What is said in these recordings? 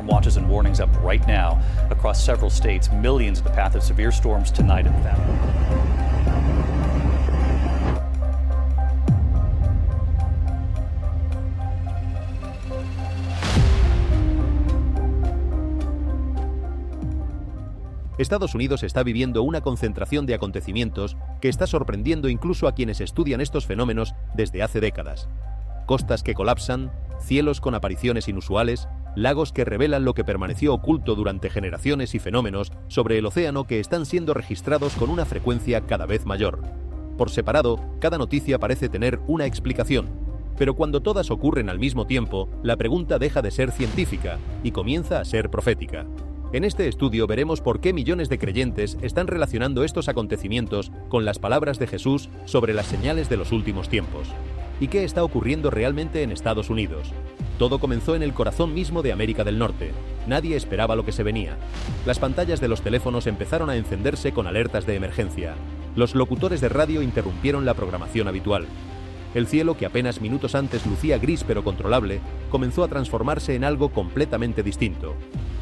storm watches and warnings up right now across several states. Millions in the path of severe storms tonight and then. Estados Unidos está viviendo una concentración de acontecimientos que está sorprendiendo incluso a quienes estudian estos fenómenos desde hace décadas. Costas que colapsan, cielos con apariciones inusuales, lagos que revelan lo que permaneció oculto durante generaciones y fenómenos sobre el océano que están siendo registrados con una frecuencia cada vez mayor. Por separado, cada noticia parece tener una explicación, pero cuando todas ocurren al mismo tiempo, la pregunta deja de ser científica y comienza a ser profética. En este estudio veremos por qué millones de creyentes están relacionando estos acontecimientos con las palabras de Jesús sobre las señales de los últimos tiempos. ¿Y qué está ocurriendo realmente en Estados Unidos? Todo comenzó en el corazón mismo de América del Norte. Nadie esperaba lo que se venía. Las pantallas de los teléfonos empezaron a encenderse con alertas de emergencia. Los locutores de radio interrumpieron la programación habitual. El cielo, que apenas minutos antes lucía gris pero controlable, comenzó a transformarse en algo completamente distinto.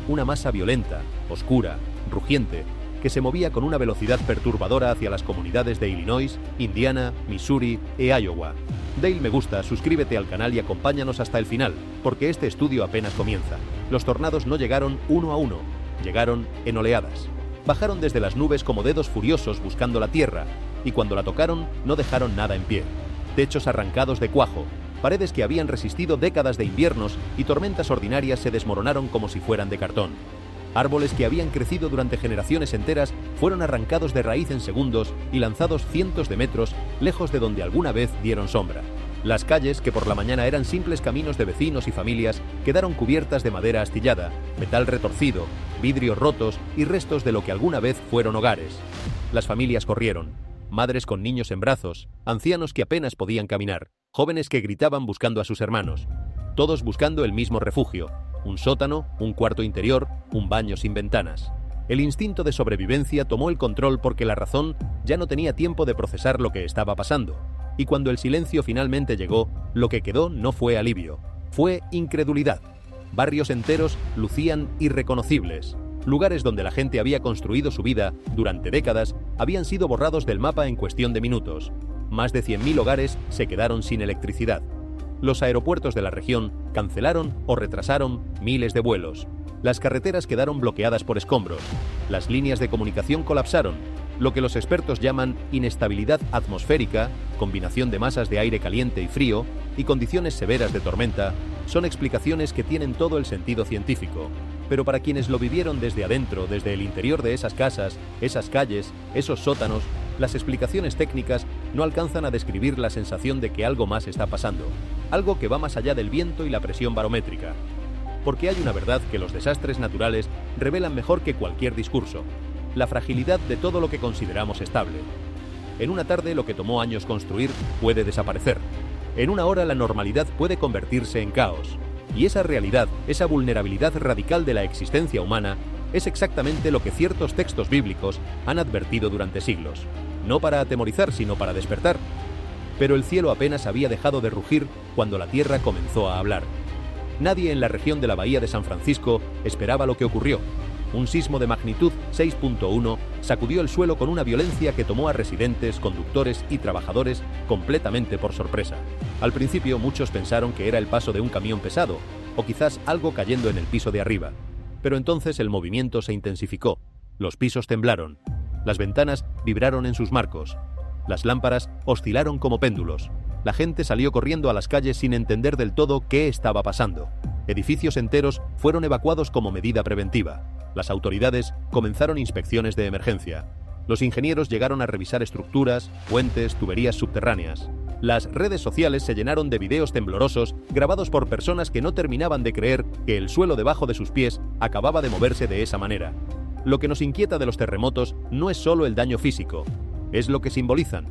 Una masa violenta, oscura, rugiente, que se movía con una velocidad perturbadora hacia las comunidades de Illinois, Indiana, Missouri e Iowa. Dale me gusta, suscríbete al canal y acompáñanos hasta el final, porque este estudio apenas comienza. Los tornados no llegaron uno a uno, llegaron en oleadas. Bajaron desde las nubes como dedos furiosos buscando la tierra, y cuando la tocaron no dejaron nada en pie. Techos arrancados de cuajo, paredes que habían resistido décadas de inviernos y tormentas ordinarias se desmoronaron como si fueran de cartón. Árboles que habían crecido durante generaciones enteras fueron arrancados de raíz en segundos y lanzados cientos de metros lejos de donde alguna vez dieron sombra. Las calles, que por la mañana eran simples caminos de vecinos y familias, quedaron cubiertas de madera astillada, metal retorcido, vidrios rotos y restos de lo que alguna vez fueron hogares. Las familias corrieron. Madres con niños en brazos, ancianos que apenas podían caminar, jóvenes que gritaban buscando a sus hermanos, todos buscando el mismo refugio, un sótano, un cuarto interior, un baño sin ventanas. El instinto de sobrevivencia tomó el control porque la razón ya no tenía tiempo de procesar lo que estaba pasando, y cuando el silencio finalmente llegó, lo que quedó no fue alivio, fue incredulidad. Barrios enteros lucían irreconocibles. Lugares donde la gente había construido su vida durante décadas habían sido borrados del mapa en cuestión de minutos. Más de 100.000 hogares se quedaron sin electricidad. Los aeropuertos de la región cancelaron o retrasaron miles de vuelos. Las carreteras quedaron bloqueadas por escombros. Las líneas de comunicación colapsaron. Lo que los expertos llaman inestabilidad atmosférica, combinación de masas de aire caliente y frío, y condiciones severas de tormenta, son explicaciones que tienen todo el sentido científico. Pero para quienes lo vivieron desde adentro, desde el interior de esas casas, esas calles, esos sótanos, las explicaciones técnicas no alcanzan a describir la sensación de que algo más está pasando, algo que va más allá del viento y la presión barométrica. Porque hay una verdad que los desastres naturales revelan mejor que cualquier discurso: la fragilidad de todo lo que consideramos estable. En una tarde lo que tomó años construir puede desaparecer. En una hora la normalidad puede convertirse en caos. Y esa realidad, esa vulnerabilidad radical de la existencia humana, es exactamente lo que ciertos textos bíblicos han advertido durante siglos. No para atemorizar, sino para despertar. Pero el cielo apenas había dejado de rugir cuando la tierra comenzó a hablar. Nadie en la región de la bahía de San Francisco esperaba lo que ocurrió. Un sismo de magnitud 6.1 sacudió el suelo con una violencia que tomó a residentes, conductores y trabajadores completamente por sorpresa. Al principio muchos pensaron que era el paso de un camión pesado, o quizás algo cayendo en el piso de arriba. Pero entonces el movimiento se intensificó. Los pisos temblaron. Las ventanas vibraron en sus marcos. Las lámparas oscilaron como péndulos. La gente salió corriendo a las calles sin entender del todo qué estaba pasando. Edificios enteros fueron evacuados como medida preventiva. Las autoridades comenzaron inspecciones de emergencia. Los ingenieros llegaron a revisar estructuras, puentes, tuberías subterráneas. Las redes sociales se llenaron de videos temblorosos grabados por personas que no terminaban de creer que el suelo debajo de sus pies acababa de moverse de esa manera. Lo que nos inquieta de los terremotos no es solo el daño físico, es lo que simbolizan.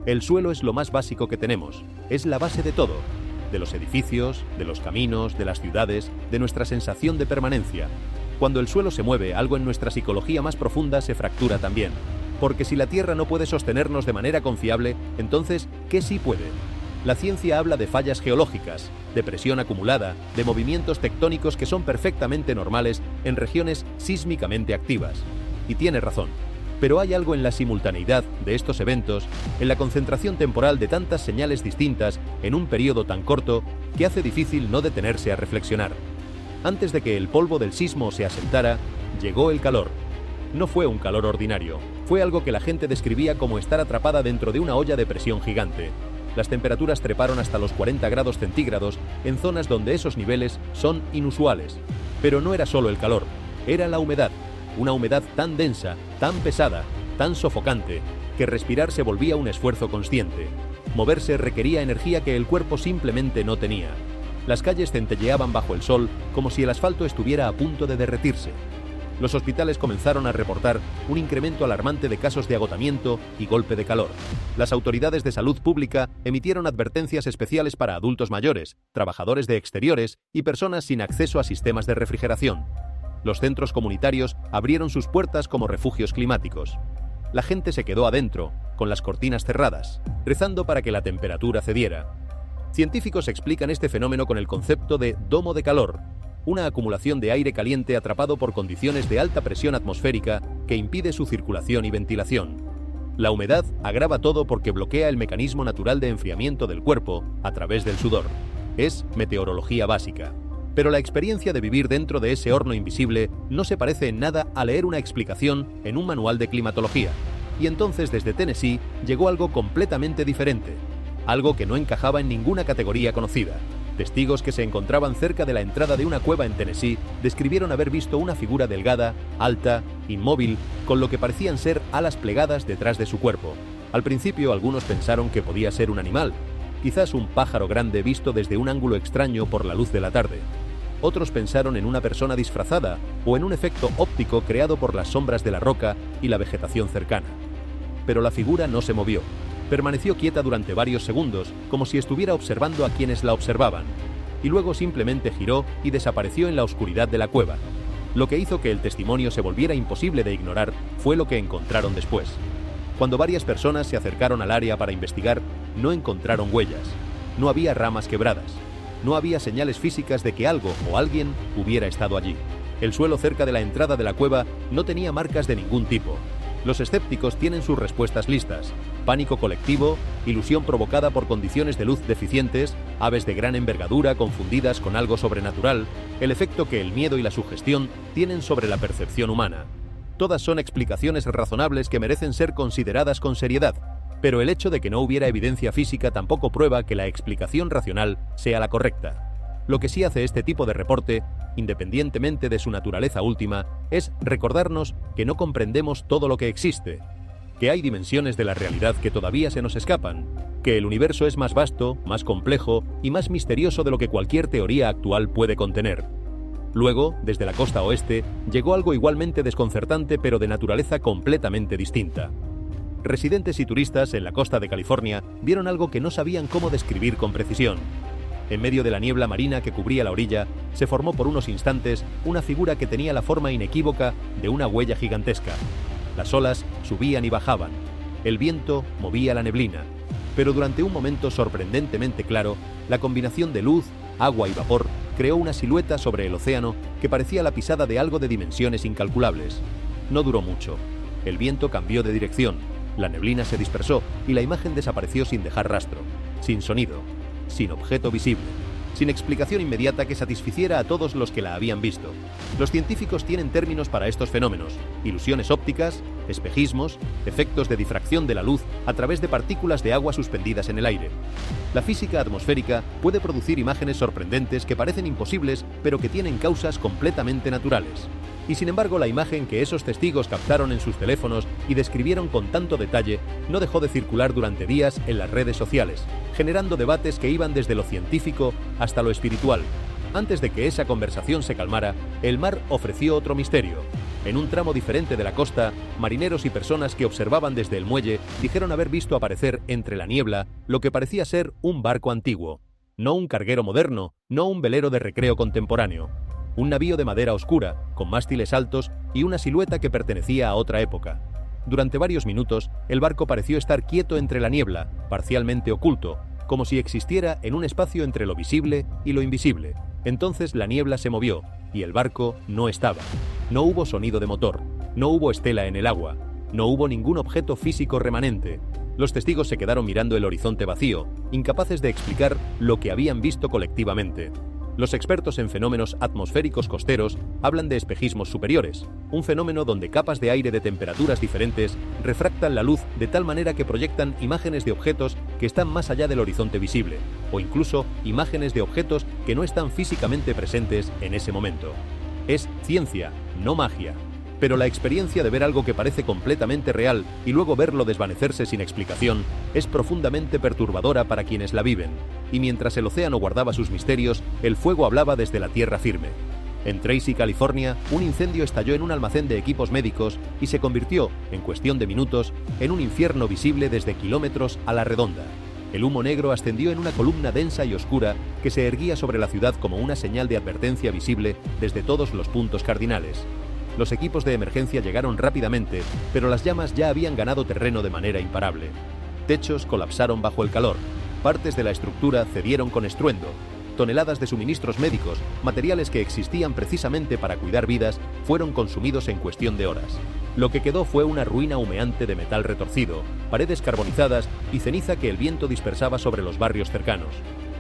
El suelo es lo más básico que tenemos, es la base de todo, de los edificios, de los caminos, de las ciudades, de nuestra sensación de permanencia. Cuando el suelo se mueve, algo en nuestra psicología más profunda se fractura también. Porque si la tierra no puede sostenernos de manera confiable, entonces, ¿qué sí puede? La ciencia habla de fallas geológicas, de presión acumulada, de movimientos tectónicos que son perfectamente normales en regiones sísmicamente activas. Y tiene razón. Pero hay algo en la simultaneidad de estos eventos, en la concentración temporal de tantas señales distintas en un periodo tan corto, que hace difícil no detenerse a reflexionar. Antes de que el polvo del sismo se asentara, llegó el calor. No fue un calor ordinario, fue algo que la gente describía como estar atrapada dentro de una olla de presión gigante. Las temperaturas treparon hasta los 40 grados centígrados en zonas donde esos niveles son inusuales. Pero no era solo el calor, era la humedad. Una humedad tan densa, tan pesada, tan sofocante, que respirar se volvía un esfuerzo consciente. Moverse requería energía que el cuerpo simplemente no tenía. Las calles centelleaban bajo el sol como si el asfalto estuviera a punto de derretirse. Los hospitales comenzaron a reportar un incremento alarmante de casos de agotamiento y golpe de calor. Las autoridades de salud pública emitieron advertencias especiales para adultos mayores, trabajadores de exteriores y personas sin acceso a sistemas de refrigeración. Los centros comunitarios abrieron sus puertas como refugios climáticos. La gente se quedó adentro, con las cortinas cerradas, rezando para que la temperatura cediera. Científicos explican este fenómeno con el concepto de domo de calor, una acumulación de aire caliente atrapado por condiciones de alta presión atmosférica que impide su circulación y ventilación. La humedad agrava todo porque bloquea el mecanismo natural de enfriamiento del cuerpo a través del sudor. Es meteorología básica. Pero la experiencia de vivir dentro de ese horno invisible no se parece en nada a leer una explicación en un manual de climatología. Y entonces desde Tennessee llegó algo completamente diferente, algo que no encajaba en ninguna categoría conocida. Testigos que se encontraban cerca de la entrada de una cueva en Tennessee describieron haber visto una figura delgada, alta, inmóvil, con lo que parecían ser alas plegadas detrás de su cuerpo. Al principio algunos pensaron que podía ser un animal, quizás un pájaro grande visto desde un ángulo extraño por la luz de la tarde. Otros pensaron en una persona disfrazada o en un efecto óptico creado por las sombras de la roca y la vegetación cercana. Pero la figura no se movió. Permaneció quieta durante varios segundos, como si estuviera observando a quienes la observaban, y luego simplemente giró y desapareció en la oscuridad de la cueva. Lo que hizo que el testimonio se volviera imposible de ignorar fue lo que encontraron después. Cuando varias personas se acercaron al área para investigar, no encontraron huellas, no había ramas quebradas, no había señales físicas de que algo o alguien hubiera estado allí. El suelo cerca de la entrada de la cueva no tenía marcas de ningún tipo. Los escépticos tienen sus respuestas listas: pánico colectivo, ilusión provocada por condiciones de luz deficientes, aves de gran envergadura confundidas con algo sobrenatural, el efecto que el miedo y la sugestión tienen sobre la percepción humana. Todas son explicaciones razonables que merecen ser consideradas con seriedad, pero el hecho de que no hubiera evidencia física tampoco prueba que la explicación racional sea la correcta. Lo que sí hace este tipo de reporte, independientemente de su naturaleza última, es recordarnos que no comprendemos todo lo que existe, que hay dimensiones de la realidad que todavía se nos escapan, que el universo es más vasto, más complejo y más misterioso de lo que cualquier teoría actual puede contener. Luego, desde la costa oeste, llegó algo igualmente desconcertante pero de naturaleza completamente distinta. Residentes y turistas en la costa de California vieron algo que no sabían cómo describir con precisión. En medio de la niebla marina que cubría la orilla, se formó por unos instantes una figura que tenía la forma inequívoca de una huella gigantesca. Las olas subían y bajaban. El viento movía la neblina. Pero durante un momento sorprendentemente claro, la combinación de luz, agua y vapor creó una silueta sobre el océano que parecía la pisada de algo de dimensiones incalculables. No duró mucho. El viento cambió de dirección, la neblina se dispersó y la imagen desapareció sin dejar rastro, sin sonido, sin objeto visible, sin explicación inmediata que satisficiera a todos los que la habían visto. Los científicos tienen términos para estos fenómenos: ilusiones ópticas, espejismos, efectos de difracción de la luz a través de partículas de agua suspendidas en el aire. La física atmosférica puede producir imágenes sorprendentes que parecen imposibles, pero que tienen causas completamente naturales. Y sin embargo, la imagen que esos testigos captaron en sus teléfonos y describieron con tanto detalle no dejó de circular durante días en las redes sociales, generando debates que iban desde lo científico hasta lo espiritual. Antes de que esa conversación se calmara, el mar ofreció otro misterio. En un tramo diferente de la costa, marineros y personas que observaban desde el muelle dijeron haber visto aparecer entre la niebla lo que parecía ser un barco antiguo. No un carguero moderno, no un velero de recreo contemporáneo. Un navío de madera oscura, con mástiles altos y una silueta que pertenecía a otra época. Durante varios minutos, el barco pareció estar quieto entre la niebla, parcialmente oculto, como si existiera en un espacio entre lo visible y lo invisible. Entonces la niebla se movió y el barco no estaba. No hubo sonido de motor, no hubo estela en el agua, no hubo ningún objeto físico remanente. Los testigos se quedaron mirando el horizonte vacío, incapaces de explicar lo que habían visto colectivamente. Los expertos en fenómenos atmosféricos costeros hablan de espejismos superiores, un fenómeno donde capas de aire de temperaturas diferentes refractan la luz de tal manera que proyectan imágenes de objetos que están más allá del horizonte visible, o incluso imágenes de objetos que no están físicamente presentes en ese momento. Es ciencia, no magia. Pero la experiencia de ver algo que parece completamente real y luego verlo desvanecerse sin explicación es profundamente perturbadora para quienes la viven, y mientras el océano guardaba sus misterios, el fuego hablaba desde la tierra firme. En Tracy, California, un incendio estalló en un almacén de equipos médicos y se convirtió, en cuestión de minutos, en un infierno visible desde kilómetros a la redonda. El humo negro ascendió en una columna densa y oscura que se erguía sobre la ciudad como una señal de advertencia visible desde todos los puntos cardinales. Los equipos de emergencia llegaron rápidamente, pero las llamas ya habían ganado terreno de manera imparable. Techos colapsaron bajo el calor, partes de la estructura cedieron con estruendo. Toneladas de suministros médicos, materiales que existían precisamente para cuidar vidas, fueron consumidos en cuestión de horas. Lo que quedó fue una ruina humeante de metal retorcido, paredes carbonizadas y ceniza que el viento dispersaba sobre los barrios cercanos.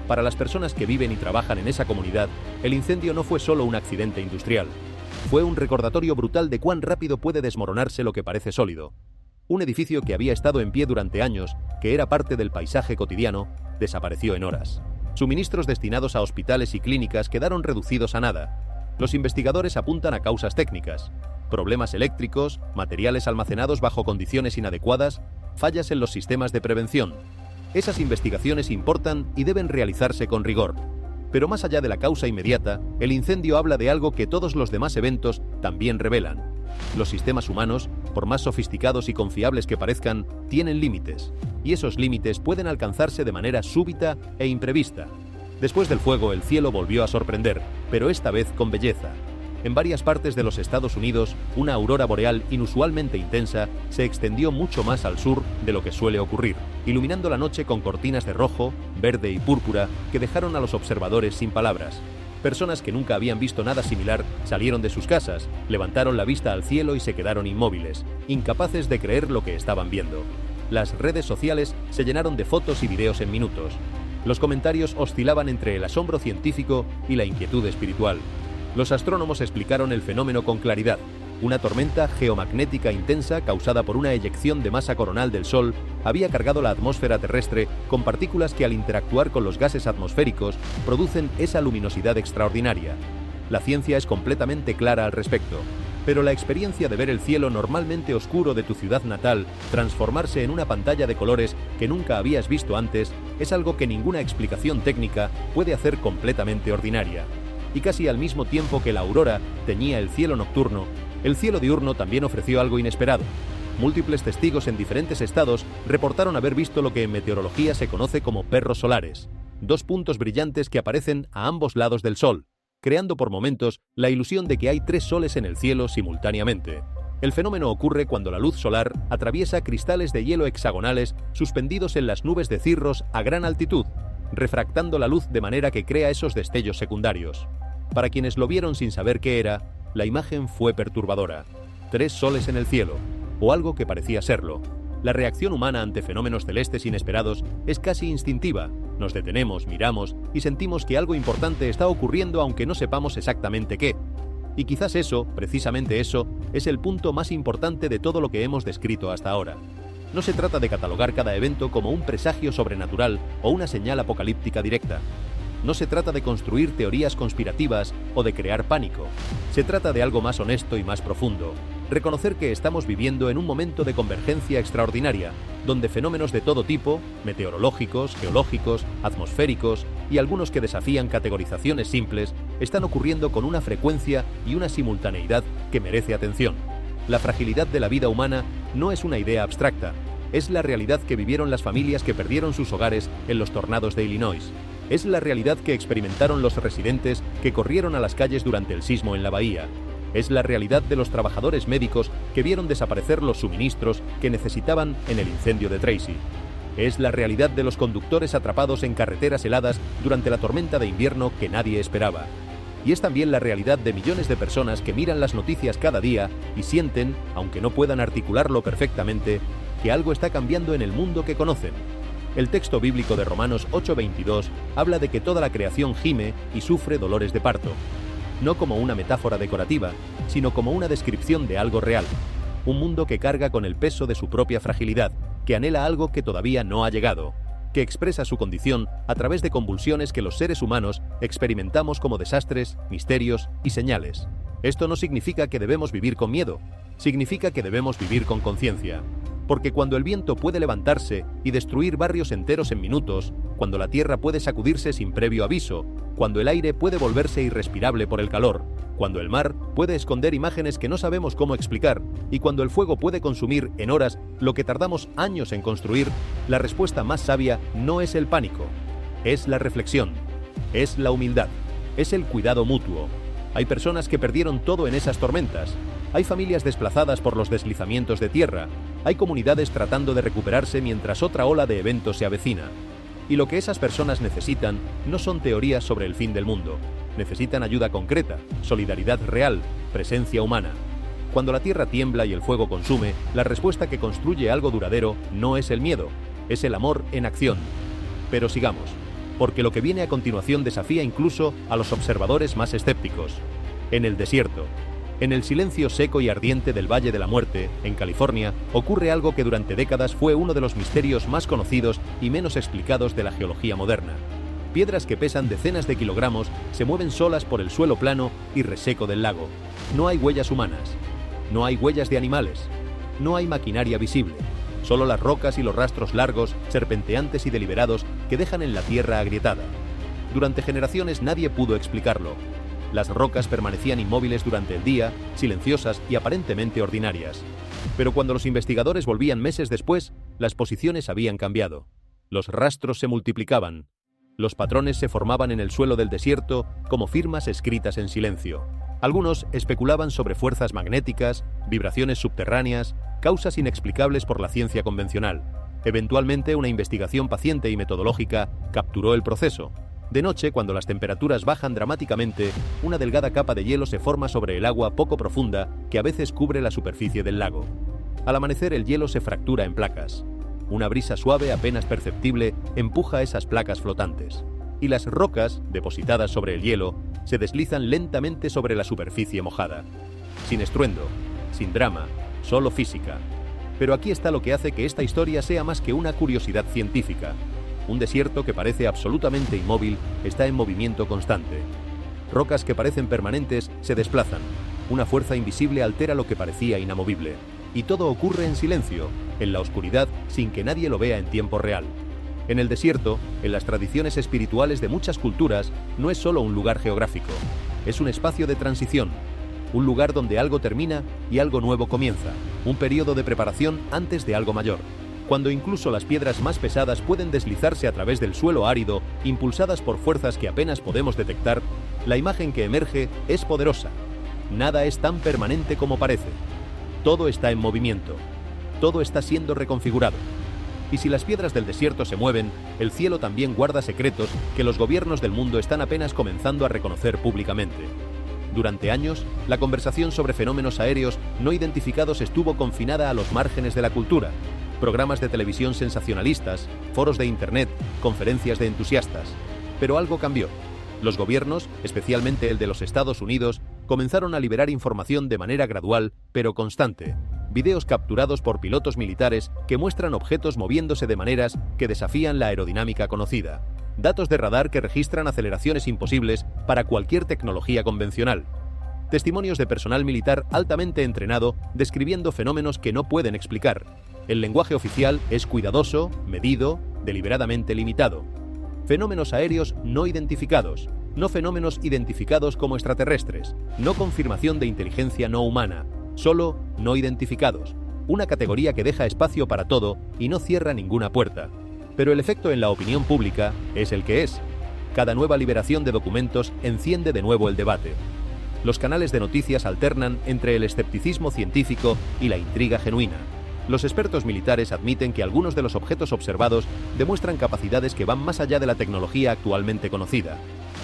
Para las personas que viven y trabajan en esa comunidad, el incendio no fue solo un accidente industrial. Fue un recordatorio brutal de cuán rápido puede desmoronarse lo que parece sólido. Un edificio que había estado en pie durante años, que era parte del paisaje cotidiano, desapareció en horas. Suministros destinados a hospitales y clínicas quedaron reducidos a nada. Los investigadores apuntan a causas técnicas: problemas eléctricos, materiales almacenados bajo condiciones inadecuadas, fallas en los sistemas de prevención. Esas investigaciones importan y deben realizarse con rigor. Pero más allá de la causa inmediata, el incendio habla de algo que todos los demás eventos también revelan. Los sistemas humanos, por más sofisticados y confiables que parezcan, tienen límites, y esos límites pueden alcanzarse de manera súbita e imprevista. Después del fuego, el cielo volvió a sorprender, pero esta vez con belleza. En varias partes de los Estados Unidos, una aurora boreal inusualmente intensa se extendió mucho más al sur de lo que suele ocurrir, iluminando la noche con cortinas de rojo, verde y púrpura que dejaron a los observadores sin palabras. Personas que nunca habían visto nada similar salieron de sus casas, levantaron la vista al cielo y se quedaron inmóviles, incapaces de creer lo que estaban viendo. Las redes sociales se llenaron de fotos y videos en minutos. Los comentarios oscilaban entre el asombro científico y la inquietud espiritual. Los astrónomos explicaron el fenómeno con claridad. Una tormenta geomagnética intensa causada por una eyección de masa coronal del Sol había cargado la atmósfera terrestre con partículas que al interactuar con los gases atmosféricos producen esa luminosidad extraordinaria. La ciencia es completamente clara al respecto, pero la experiencia de ver el cielo normalmente oscuro de tu ciudad natal transformarse en una pantalla de colores que nunca habías visto antes es algo que ninguna explicación técnica puede hacer completamente ordinaria. Y casi al mismo tiempo que la aurora teñía el cielo nocturno, el cielo diurno también ofreció algo inesperado. Múltiples testigos en diferentes estados reportaron haber visto lo que en meteorología se conoce como perros solares, dos puntos brillantes que aparecen a ambos lados del Sol, creando por momentos la ilusión de que hay tres soles en el cielo simultáneamente. El fenómeno ocurre cuando la luz solar atraviesa cristales de hielo hexagonales suspendidos en las nubes de cirros a gran altitud, refractando la luz de manera que crea esos destellos secundarios. Para quienes lo vieron sin saber qué era, la imagen fue perturbadora. Tres soles en el cielo, o algo que parecía serlo. La reacción humana ante fenómenos celestes inesperados es casi instintiva. Nos detenemos, miramos y sentimos que algo importante está ocurriendo aunque no sepamos exactamente qué. Y quizás eso, precisamente eso, es el punto más importante de todo lo que hemos descrito hasta ahora. No se trata de catalogar cada evento como un presagio sobrenatural o una señal apocalíptica directa. No se trata de construir teorías conspirativas o de crear pánico. Se trata de algo más honesto y más profundo. Reconocer que estamos viviendo en un momento de convergencia extraordinaria, donde fenómenos de todo tipo, meteorológicos, geológicos, atmosféricos y algunos que desafían categorizaciones simples, están ocurriendo con una frecuencia y una simultaneidad que merece atención. La fragilidad de la vida humana no es una idea abstracta, es la realidad que vivieron las familias que perdieron sus hogares en los tornados de Illinois. Es la realidad que experimentaron los residentes que corrieron a las calles durante el sismo en la bahía. Es la realidad de los trabajadores médicos que vieron desaparecer los suministros que necesitaban en el incendio de Tracy. Es la realidad de los conductores atrapados en carreteras heladas durante la tormenta de invierno que nadie esperaba. Y es también la realidad de millones de personas que miran las noticias cada día y sienten, aunque no puedan articularlo perfectamente, que algo está cambiando en el mundo que conocen. El texto bíblico de Romanos 8:22 habla de que toda la creación gime y sufre dolores de parto, no como una metáfora decorativa, sino como una descripción de algo real, un mundo que carga con el peso de su propia fragilidad, que anhela algo que todavía no ha llegado, que expresa su condición a través de convulsiones que los seres humanos experimentamos como desastres, misterios y señales. Esto no significa que debemos vivir con miedo, significa que debemos vivir con conciencia. Porque cuando el viento puede levantarse y destruir barrios enteros en minutos, cuando la tierra puede sacudirse sin previo aviso, cuando el aire puede volverse irrespirable por el calor, cuando el mar puede esconder imágenes que no sabemos cómo explicar y cuando el fuego puede consumir en horas lo que tardamos años en construir, la respuesta más sabia no es el pánico, es la reflexión, es la humildad, es el cuidado mutuo. Hay personas que perdieron todo en esas tormentas. Hay familias desplazadas por los deslizamientos de tierra. Hay comunidades tratando de recuperarse mientras otra ola de eventos se avecina. Y lo que esas personas necesitan no son teorías sobre el fin del mundo. Necesitan ayuda concreta, solidaridad real, presencia humana. Cuando la tierra tiembla y el fuego consume, la respuesta que construye algo duradero no es el miedo, es el amor en acción. Pero sigamos, porque lo que viene a continuación desafía incluso a los observadores más escépticos. En el desierto, en el silencio seco y ardiente del Valle de la Muerte, en California, ocurre algo que durante décadas fue uno de los misterios más conocidos y menos explicados de la geología moderna. Piedras que pesan decenas de kilogramos se mueven solas por el suelo plano y reseco del lago. No hay huellas humanas, no hay huellas de animales, no hay maquinaria visible, solo las rocas y los rastros largos, serpenteantes y deliberados que dejan en la tierra agrietada. Durante generaciones nadie pudo explicarlo. Las rocas permanecían inmóviles durante el día, silenciosas y aparentemente ordinarias. Pero cuando los investigadores volvían meses después, las posiciones habían cambiado. Los rastros se multiplicaban. Los patrones se formaban en el suelo del desierto como firmas escritas en silencio. Algunos especulaban sobre fuerzas magnéticas, vibraciones subterráneas, causas inexplicables por la ciencia convencional. Eventualmente, una investigación paciente y metodológica capturó el proceso. De noche, cuando las temperaturas bajan dramáticamente, una delgada capa de hielo se forma sobre el agua poco profunda que a veces cubre la superficie del lago. Al amanecer, el hielo se fractura en placas. Una brisa suave apenas perceptible empuja esas placas flotantes. Y las rocas, depositadas sobre el hielo, se deslizan lentamente sobre la superficie mojada. Sin estruendo, sin drama, solo física. Pero aquí está lo que hace que esta historia sea más que una curiosidad científica. Un desierto que parece absolutamente inmóvil está en movimiento constante. Rocas que parecen permanentes se desplazan. Una fuerza invisible altera lo que parecía inamovible. Y todo ocurre en silencio, en la oscuridad, sin que nadie lo vea en tiempo real. En el desierto, en las tradiciones espirituales de muchas culturas, no es solo un lugar geográfico. Es un espacio de transición. Un lugar donde algo termina y algo nuevo comienza. Un periodo de preparación antes de algo mayor. Cuando incluso las piedras más pesadas pueden deslizarse a través del suelo árido, impulsadas por fuerzas que apenas podemos detectar, la imagen que emerge es poderosa. Nada es tan permanente como parece. Todo está en movimiento. Todo está siendo reconfigurado. Y si las piedras del desierto se mueven, el cielo también guarda secretos que los gobiernos del mundo están apenas comenzando a reconocer públicamente. Durante años, la conversación sobre fenómenos aéreos no identificados estuvo confinada a los márgenes de la cultura. Programas de televisión sensacionalistas, foros de internet, conferencias de entusiastas. Pero algo cambió. Los gobiernos, especialmente el de los Estados Unidos, comenzaron a liberar información de manera gradual, pero constante. Videos capturados por pilotos militares que muestran objetos moviéndose de maneras que desafían la aerodinámica conocida. Datos de radar que registran aceleraciones imposibles para cualquier tecnología convencional. Testimonios de personal militar altamente entrenado describiendo fenómenos que no pueden explicar. El lenguaje oficial es cuidadoso, medido, deliberadamente limitado. Fenómenos aéreos no identificados, no fenómenos identificados como extraterrestres, no confirmación de inteligencia no humana, solo no identificados, una categoría que deja espacio para todo y no cierra ninguna puerta. Pero el efecto en la opinión pública es el que es. Cada nueva liberación de documentos enciende de nuevo el debate. Los canales de noticias alternan entre el escepticismo científico y la intriga genuina. Los expertos militares admiten que algunos de los objetos observados demuestran capacidades que van más allá de la tecnología actualmente conocida.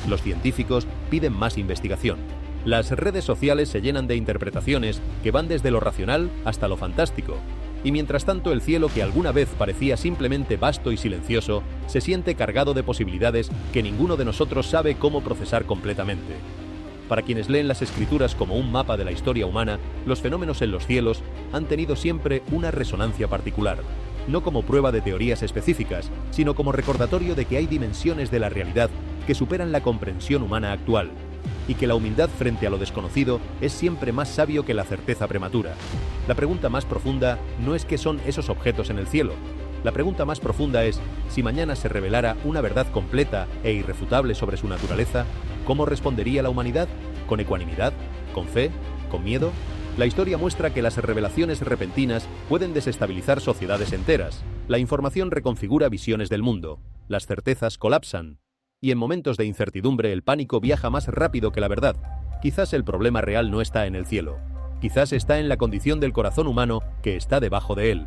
Los científicos piden más investigación. Las redes sociales se llenan de interpretaciones que van desde lo racional hasta lo fantástico. Y mientras tanto, el cielo, que alguna vez parecía simplemente vasto y silencioso, se siente cargado de posibilidades que ninguno de nosotros sabe cómo procesar completamente. Para quienes leen las escrituras como un mapa de la historia humana, los fenómenos en los cielos han tenido siempre una resonancia particular, no como prueba de teorías específicas, sino como recordatorio de que hay dimensiones de la realidad que superan la comprensión humana actual, y que la humildad frente a lo desconocido es siempre más sabio que la certeza prematura. La pregunta más profunda no es qué son esos objetos en el cielo. La pregunta más profunda es, si mañana se revelara una verdad completa e irrefutable sobre su naturaleza, ¿cómo respondería la humanidad? ¿Con ecuanimidad? ¿Con fe? ¿Con miedo? La historia muestra que las revelaciones repentinas pueden desestabilizar sociedades enteras. La información reconfigura visiones del mundo. Las certezas colapsan. Y en momentos de incertidumbre el pánico viaja más rápido que la verdad. Quizás el problema real no está en el cielo. Quizás está en la condición del corazón humano que está debajo de él.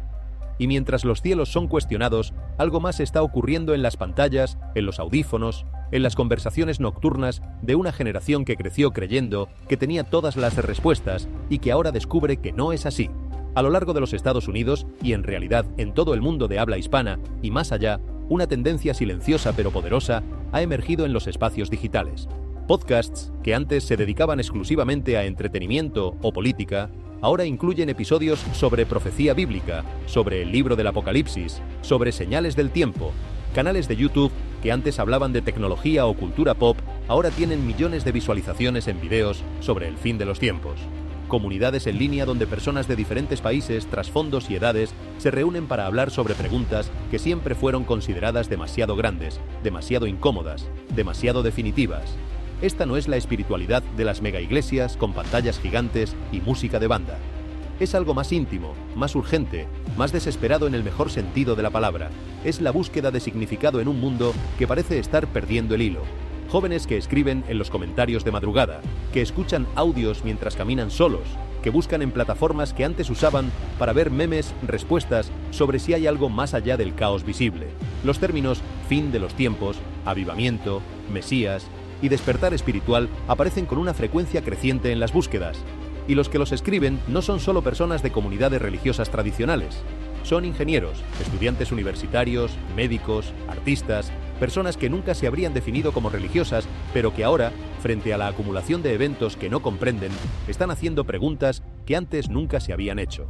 Y mientras los cielos son cuestionados, algo más está ocurriendo en las pantallas, en los audífonos, en las conversaciones nocturnas de una generación que creció creyendo que tenía todas las respuestas y que ahora descubre que no es así. A lo largo de los Estados Unidos, y en realidad en todo el mundo de habla hispana y más allá, una tendencia silenciosa pero poderosa ha emergido en los espacios digitales. Podcasts, que antes se dedicaban exclusivamente a entretenimiento o política, ahora incluyen episodios sobre profecía bíblica, sobre el libro del Apocalipsis, sobre señales del tiempo. Canales de YouTube, que antes hablaban de tecnología o cultura pop, ahora tienen millones de visualizaciones en videos sobre el fin de los tiempos. Comunidades en línea donde personas de diferentes países, trasfondos y edades se reúnen para hablar sobre preguntas que siempre fueron consideradas demasiado grandes, demasiado incómodas, demasiado definitivas. Esta no es la espiritualidad de las megaiglesias con pantallas gigantes y música de banda. Es algo más íntimo, más urgente, más desesperado en el mejor sentido de la palabra. Es la búsqueda de significado en un mundo que parece estar perdiendo el hilo. Jóvenes que escriben en los comentarios de madrugada, que escuchan audios mientras caminan solos, que buscan en plataformas que antes usaban para ver memes, respuestas sobre si hay algo más allá del caos visible. Los términos fin de los tiempos, avivamiento, Mesías y despertar espiritual aparecen con una frecuencia creciente en las búsquedas. Y los que los escriben no son solo personas de comunidades religiosas tradicionales. Son ingenieros, estudiantes universitarios, médicos, artistas, personas que nunca se habrían definido como religiosas, pero que ahora, frente a la acumulación de eventos que no comprenden, están haciendo preguntas que antes nunca se habían hecho.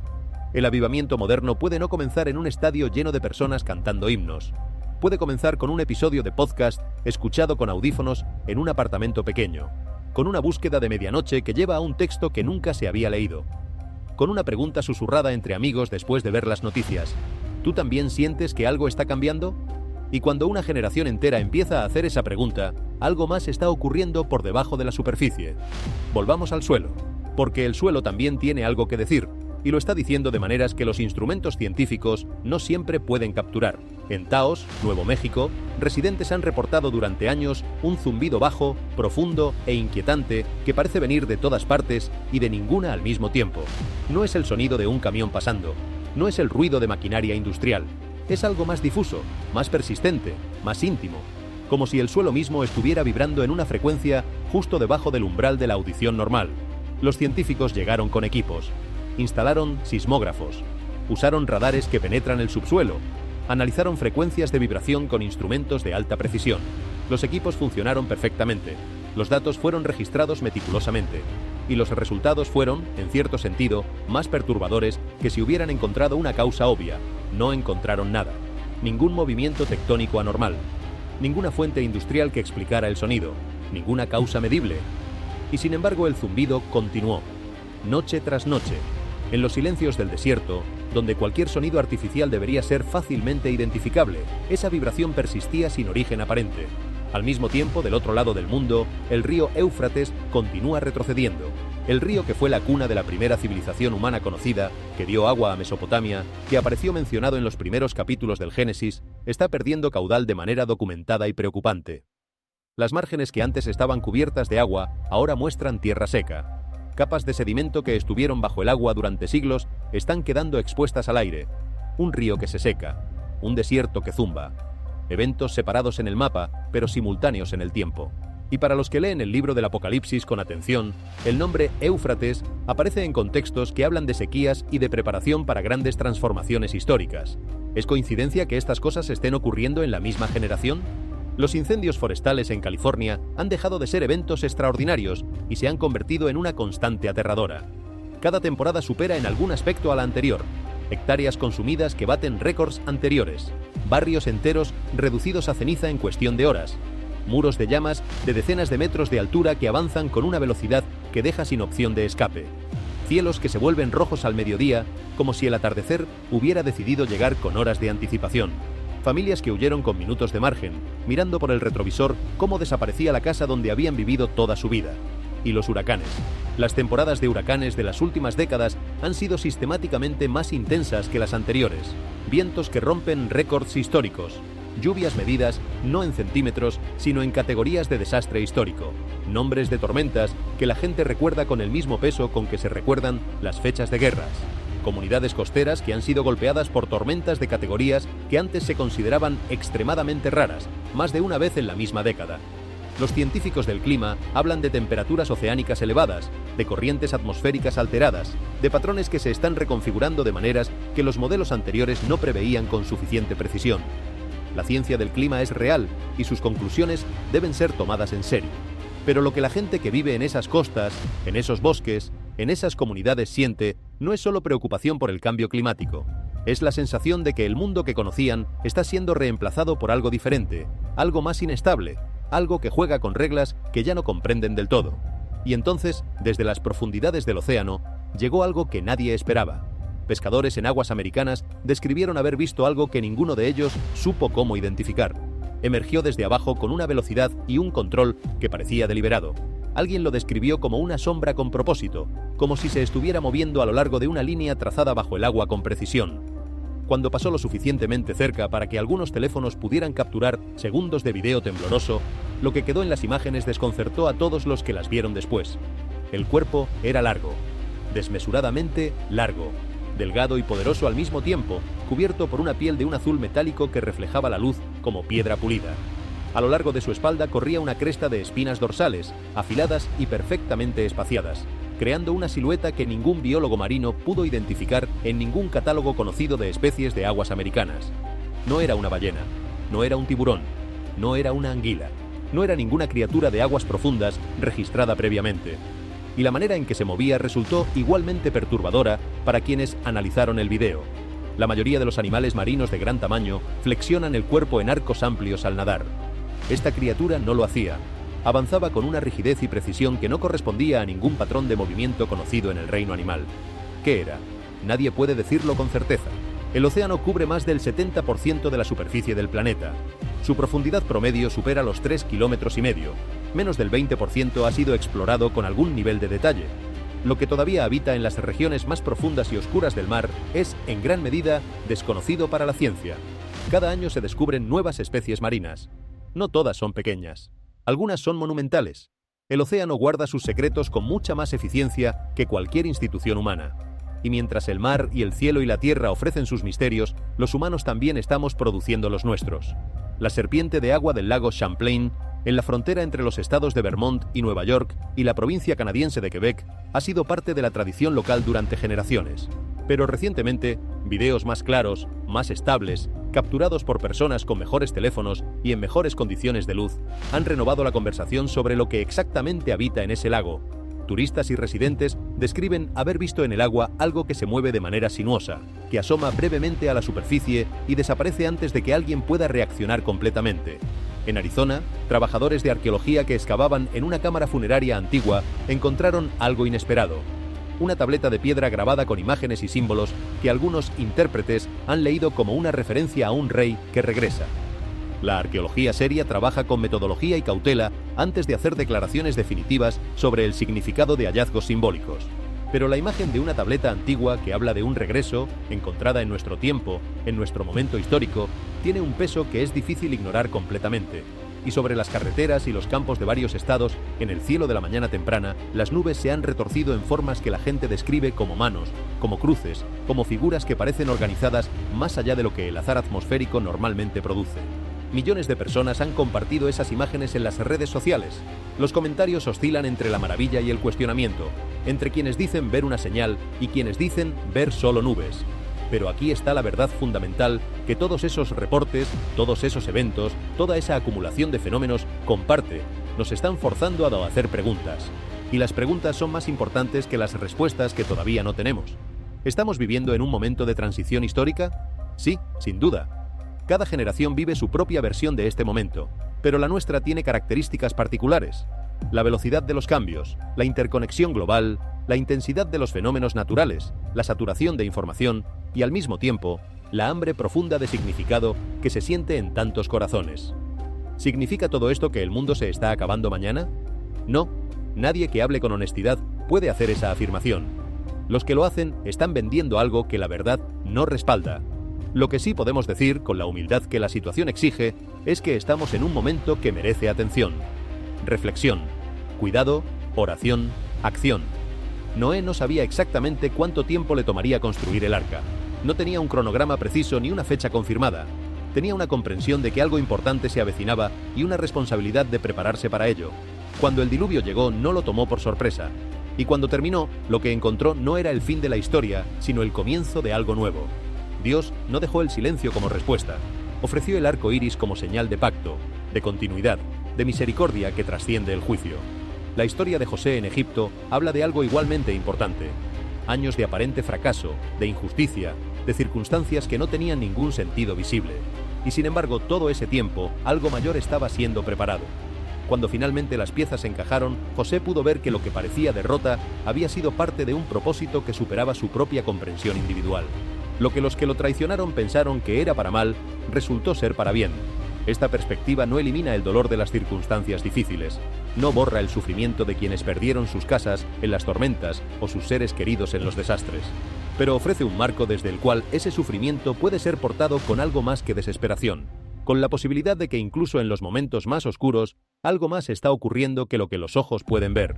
El avivamiento moderno puede no comenzar en un estadio lleno de personas cantando himnos. Puede comenzar con un episodio de podcast escuchado con audífonos en un apartamento pequeño, con una búsqueda de medianoche que lleva a un texto que nunca se había leído, con una pregunta susurrada entre amigos después de ver las noticias. ¿Tú también sientes que algo está cambiando? Y cuando una generación entera empieza a hacer esa pregunta, algo más está ocurriendo por debajo de la superficie. Volvamos al suelo, porque el suelo también tiene algo que decir, y lo está diciendo de maneras que los instrumentos científicos no siempre pueden capturar. En Taos, Nuevo México, residentes han reportado durante años un zumbido bajo, profundo e inquietante que parece venir de todas partes y de ninguna al mismo tiempo. No es el sonido de un camión pasando, no es el ruido de maquinaria industrial. Es algo más difuso, más persistente, más íntimo, como si el suelo mismo estuviera vibrando en una frecuencia justo debajo del umbral de la audición normal. Los científicos llegaron con equipos, instalaron sismógrafos, usaron radares que penetran el subsuelo, analizaron frecuencias de vibración con instrumentos de alta precisión. Los equipos funcionaron perfectamente, los datos fueron registrados meticulosamente, y los resultados fueron, en cierto sentido, más perturbadores que si hubieran encontrado una causa obvia. No encontraron nada, ningún movimiento tectónico anormal, ninguna fuente industrial que explicara el sonido, ninguna causa medible. Y sin embargo el zumbido continuó, noche tras noche, en los silencios del desierto, donde cualquier sonido artificial debería ser fácilmente identificable. Esa vibración persistía sin origen aparente. Al mismo tiempo, del otro lado del mundo, el río Éufrates continúa retrocediendo. El río que fue la cuna de la primera civilización humana conocida, que dio agua a Mesopotamia, que apareció mencionado en los primeros capítulos del Génesis, está perdiendo caudal de manera documentada y preocupante. Las márgenes que antes estaban cubiertas de agua ahora muestran tierra seca. capas de sedimento que estuvieron bajo el agua durante siglos están quedando expuestas al aire. Un río que se seca, un desierto que zumba. Eventos separados en el mapa, pero simultáneos en el tiempo. Y para los que leen el libro del Apocalipsis con atención, el nombre Éufrates aparece en contextos que hablan de sequías y de preparación para grandes transformaciones históricas. ¿Es coincidencia que estas cosas estén ocurriendo en la misma generación? Los incendios forestales en California han dejado de ser eventos extraordinarios y se han convertido en una constante aterradora. Cada temporada supera en algún aspecto a la anterior. Hectáreas consumidas que baten récords anteriores. Barrios enteros reducidos a ceniza en cuestión de horas. Muros de llamas de decenas de metros de altura que avanzan con una velocidad que deja sin opción de escape. Cielos que se vuelven rojos al mediodía, como si el atardecer hubiera decidido llegar con horas de anticipación. Familias que huyeron con minutos de margen, mirando por el retrovisor cómo desaparecía la casa donde habían vivido toda su vida. Y los huracanes. Las temporadas de huracanes de las últimas décadas han sido sistemáticamente más intensas que las anteriores. Vientos que rompen récords históricos. Lluvias medidas no en centímetros, sino en categorías de desastre histórico. Nombres de tormentas que la gente recuerda con el mismo peso con que se recuerdan las fechas de guerras. Comunidades costeras que han sido golpeadas por tormentas de categorías que antes se consideraban extremadamente raras, más de una vez en la misma década. Los científicos del clima hablan de temperaturas oceánicas elevadas, de corrientes atmosféricas alteradas, de patrones que se están reconfigurando de maneras que los modelos anteriores no preveían con suficiente precisión. La ciencia del clima es real y sus conclusiones deben ser tomadas en serio. Pero lo que la gente que vive en esas costas, en esos bosques, en esas comunidades siente no es solo preocupación por el cambio climático. Es la sensación de que el mundo que conocían está siendo reemplazado por algo diferente, algo más inestable, algo que juega con reglas que ya no comprenden del todo. Y entonces, desde las profundidades del océano, llegó algo que nadie esperaba. Pescadores en aguas americanas describieron haber visto algo que ninguno de ellos supo cómo identificar. Emergió desde abajo con una velocidad y un control que parecía deliberado. Alguien lo describió como una sombra con propósito, como si se estuviera moviendo a lo largo de una línea trazada bajo el agua con precisión. Cuando pasó lo suficientemente cerca para que algunos teléfonos pudieran capturar segundos de video tembloroso, lo que quedó en las imágenes desconcertó a todos los que las vieron después. El cuerpo era largo, desmesuradamente largo, delgado y poderoso al mismo tiempo, cubierto por una piel de un azul metálico que reflejaba la luz como piedra pulida. A lo largo de su espalda corría una cresta de espinas dorsales, afiladas y perfectamente espaciadas, creando una silueta que ningún biólogo marino pudo identificar en ningún catálogo conocido de especies de aguas americanas. No era una ballena, no era un tiburón, no era una anguila, no era ninguna criatura de aguas profundas registrada previamente. Y la manera en que se movía resultó igualmente perturbadora para quienes analizaron el video. La mayoría de los animales marinos de gran tamaño flexionan el cuerpo en arcos amplios al nadar. Esta criatura no lo hacía. Avanzaba con una rigidez y precisión que no correspondía a ningún patrón de movimiento conocido en el reino animal. ¿Qué era? Nadie puede decirlo con certeza. El océano cubre más del 70% de la superficie del planeta. Su profundidad promedio supera los 3,5 kilómetros. Menos del 20% ha sido explorado con algún nivel de detalle. Lo que todavía habita en las regiones más profundas y oscuras del mar es, en gran medida, desconocido para la ciencia. Cada año se descubren nuevas especies marinas. No todas son pequeñas. Algunas son monumentales. El océano guarda sus secretos con mucha más eficiencia que cualquier institución humana. Y mientras el mar y el cielo y la tierra ofrecen sus misterios, los humanos también estamos produciendo los nuestros. La serpiente de agua del lago Champlain, en la frontera entre los estados de Vermont y Nueva York y la provincia canadiense de Quebec, ha sido parte de la tradición local durante generaciones. Pero recientemente, videos más claros, más estables, capturados por personas con mejores teléfonos y en mejores condiciones de luz, han renovado la conversación sobre lo que exactamente habita en ese lago. Turistas y residentes describen haber visto en el agua algo que se mueve de manera sinuosa, que asoma brevemente a la superficie y desaparece antes de que alguien pueda reaccionar completamente. En Arizona, trabajadores de arqueología que excavaban en una cámara funeraria antigua encontraron algo inesperado. Una tableta de piedra grabada con imágenes y símbolos que algunos intérpretes han leído como una referencia a un rey que regresa. La arqueología seria trabaja con metodología y cautela antes de hacer declaraciones definitivas sobre el significado de hallazgos simbólicos. Pero la imagen de una tableta antigua que habla de un regreso, encontrada en nuestro tiempo, en nuestro momento histórico, tiene un peso que es difícil ignorar completamente. y sobre las carreteras y los campos de varios estados, en el cielo de la mañana temprana, las nubes se han retorcido en formas que la gente describe como manos, como cruces, como figuras que parecen organizadas más allá de lo que el azar atmosférico normalmente produce. Millones de personas han compartido esas imágenes en las redes sociales. Los comentarios oscilan entre la maravilla y el cuestionamiento, entre quienes dicen ver una señal y quienes dicen ver solo nubes. Pero aquí está la verdad fundamental que todos esos reportes, todos esos eventos, toda esa acumulación de fenómenos comparte, nos están forzando a hacer preguntas. Y las preguntas son más importantes que las respuestas que todavía no tenemos. ¿Estamos viviendo en un momento de transición histórica? Sí, sin duda. Cada generación vive su propia versión de este momento, pero la nuestra tiene características particulares. La velocidad de los cambios, la interconexión global, la intensidad de los fenómenos naturales, la saturación de información y, al mismo tiempo, la hambre profunda de significado que se siente en tantos corazones. ¿Significa todo esto que el mundo se está acabando mañana? No, nadie que hable con honestidad puede hacer esa afirmación. Los que lo hacen están vendiendo algo que la verdad no respalda. Lo que sí podemos decir, con la humildad que la situación exige, es que estamos en un momento que merece atención. Reflexión, cuidado, oración, acción. Noé no sabía exactamente cuánto tiempo le tomaría construir el arca. No tenía un cronograma preciso ni una fecha confirmada. Tenía una comprensión de que algo importante se avecinaba y una responsabilidad de prepararse para ello. Cuando el diluvio llegó, no lo tomó por sorpresa. Y cuando terminó, lo que encontró no era el fin de la historia, sino el comienzo de algo nuevo. Dios no dejó el silencio como respuesta. Ofreció el arco iris como señal de pacto, de continuidad, de misericordia que trasciende el juicio. La historia de José en Egipto habla de algo igualmente importante. Años de aparente fracaso, de injusticia, de circunstancias que no tenían ningún sentido visible. Y sin embargo, todo ese tiempo, algo mayor estaba siendo preparado. Cuando finalmente las piezas encajaron, José pudo ver que lo que parecía derrota había sido parte de un propósito que superaba su propia comprensión individual. Lo que los que lo traicionaron pensaron que era para mal, resultó ser para bien. Esta perspectiva no elimina el dolor de las circunstancias difíciles, no borra el sufrimiento de quienes perdieron sus casas en las tormentas o sus seres queridos en los desastres, pero ofrece un marco desde el cual ese sufrimiento puede ser portado con algo más que desesperación, con la posibilidad de que incluso en los momentos más oscuros, algo más está ocurriendo que lo que los ojos pueden ver.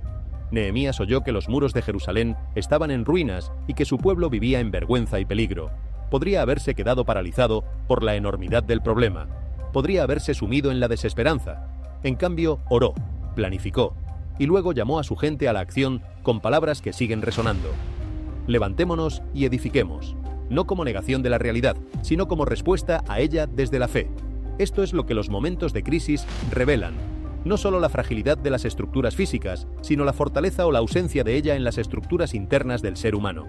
Nehemías oyó que los muros de Jerusalén estaban en ruinas y que su pueblo vivía en vergüenza y peligro. Podría haberse quedado paralizado por la enormidad del problema. Podría haberse sumido en la desesperanza. En cambio, oró, planificó, y luego llamó a su gente a la acción con palabras que siguen resonando. Levantémonos y edifiquemos, no como negación de la realidad, sino como respuesta a ella desde la fe. Esto es lo que los momentos de crisis revelan. No solo la fragilidad de las estructuras físicas, sino la fortaleza o la ausencia de ella en las estructuras internas del ser humano.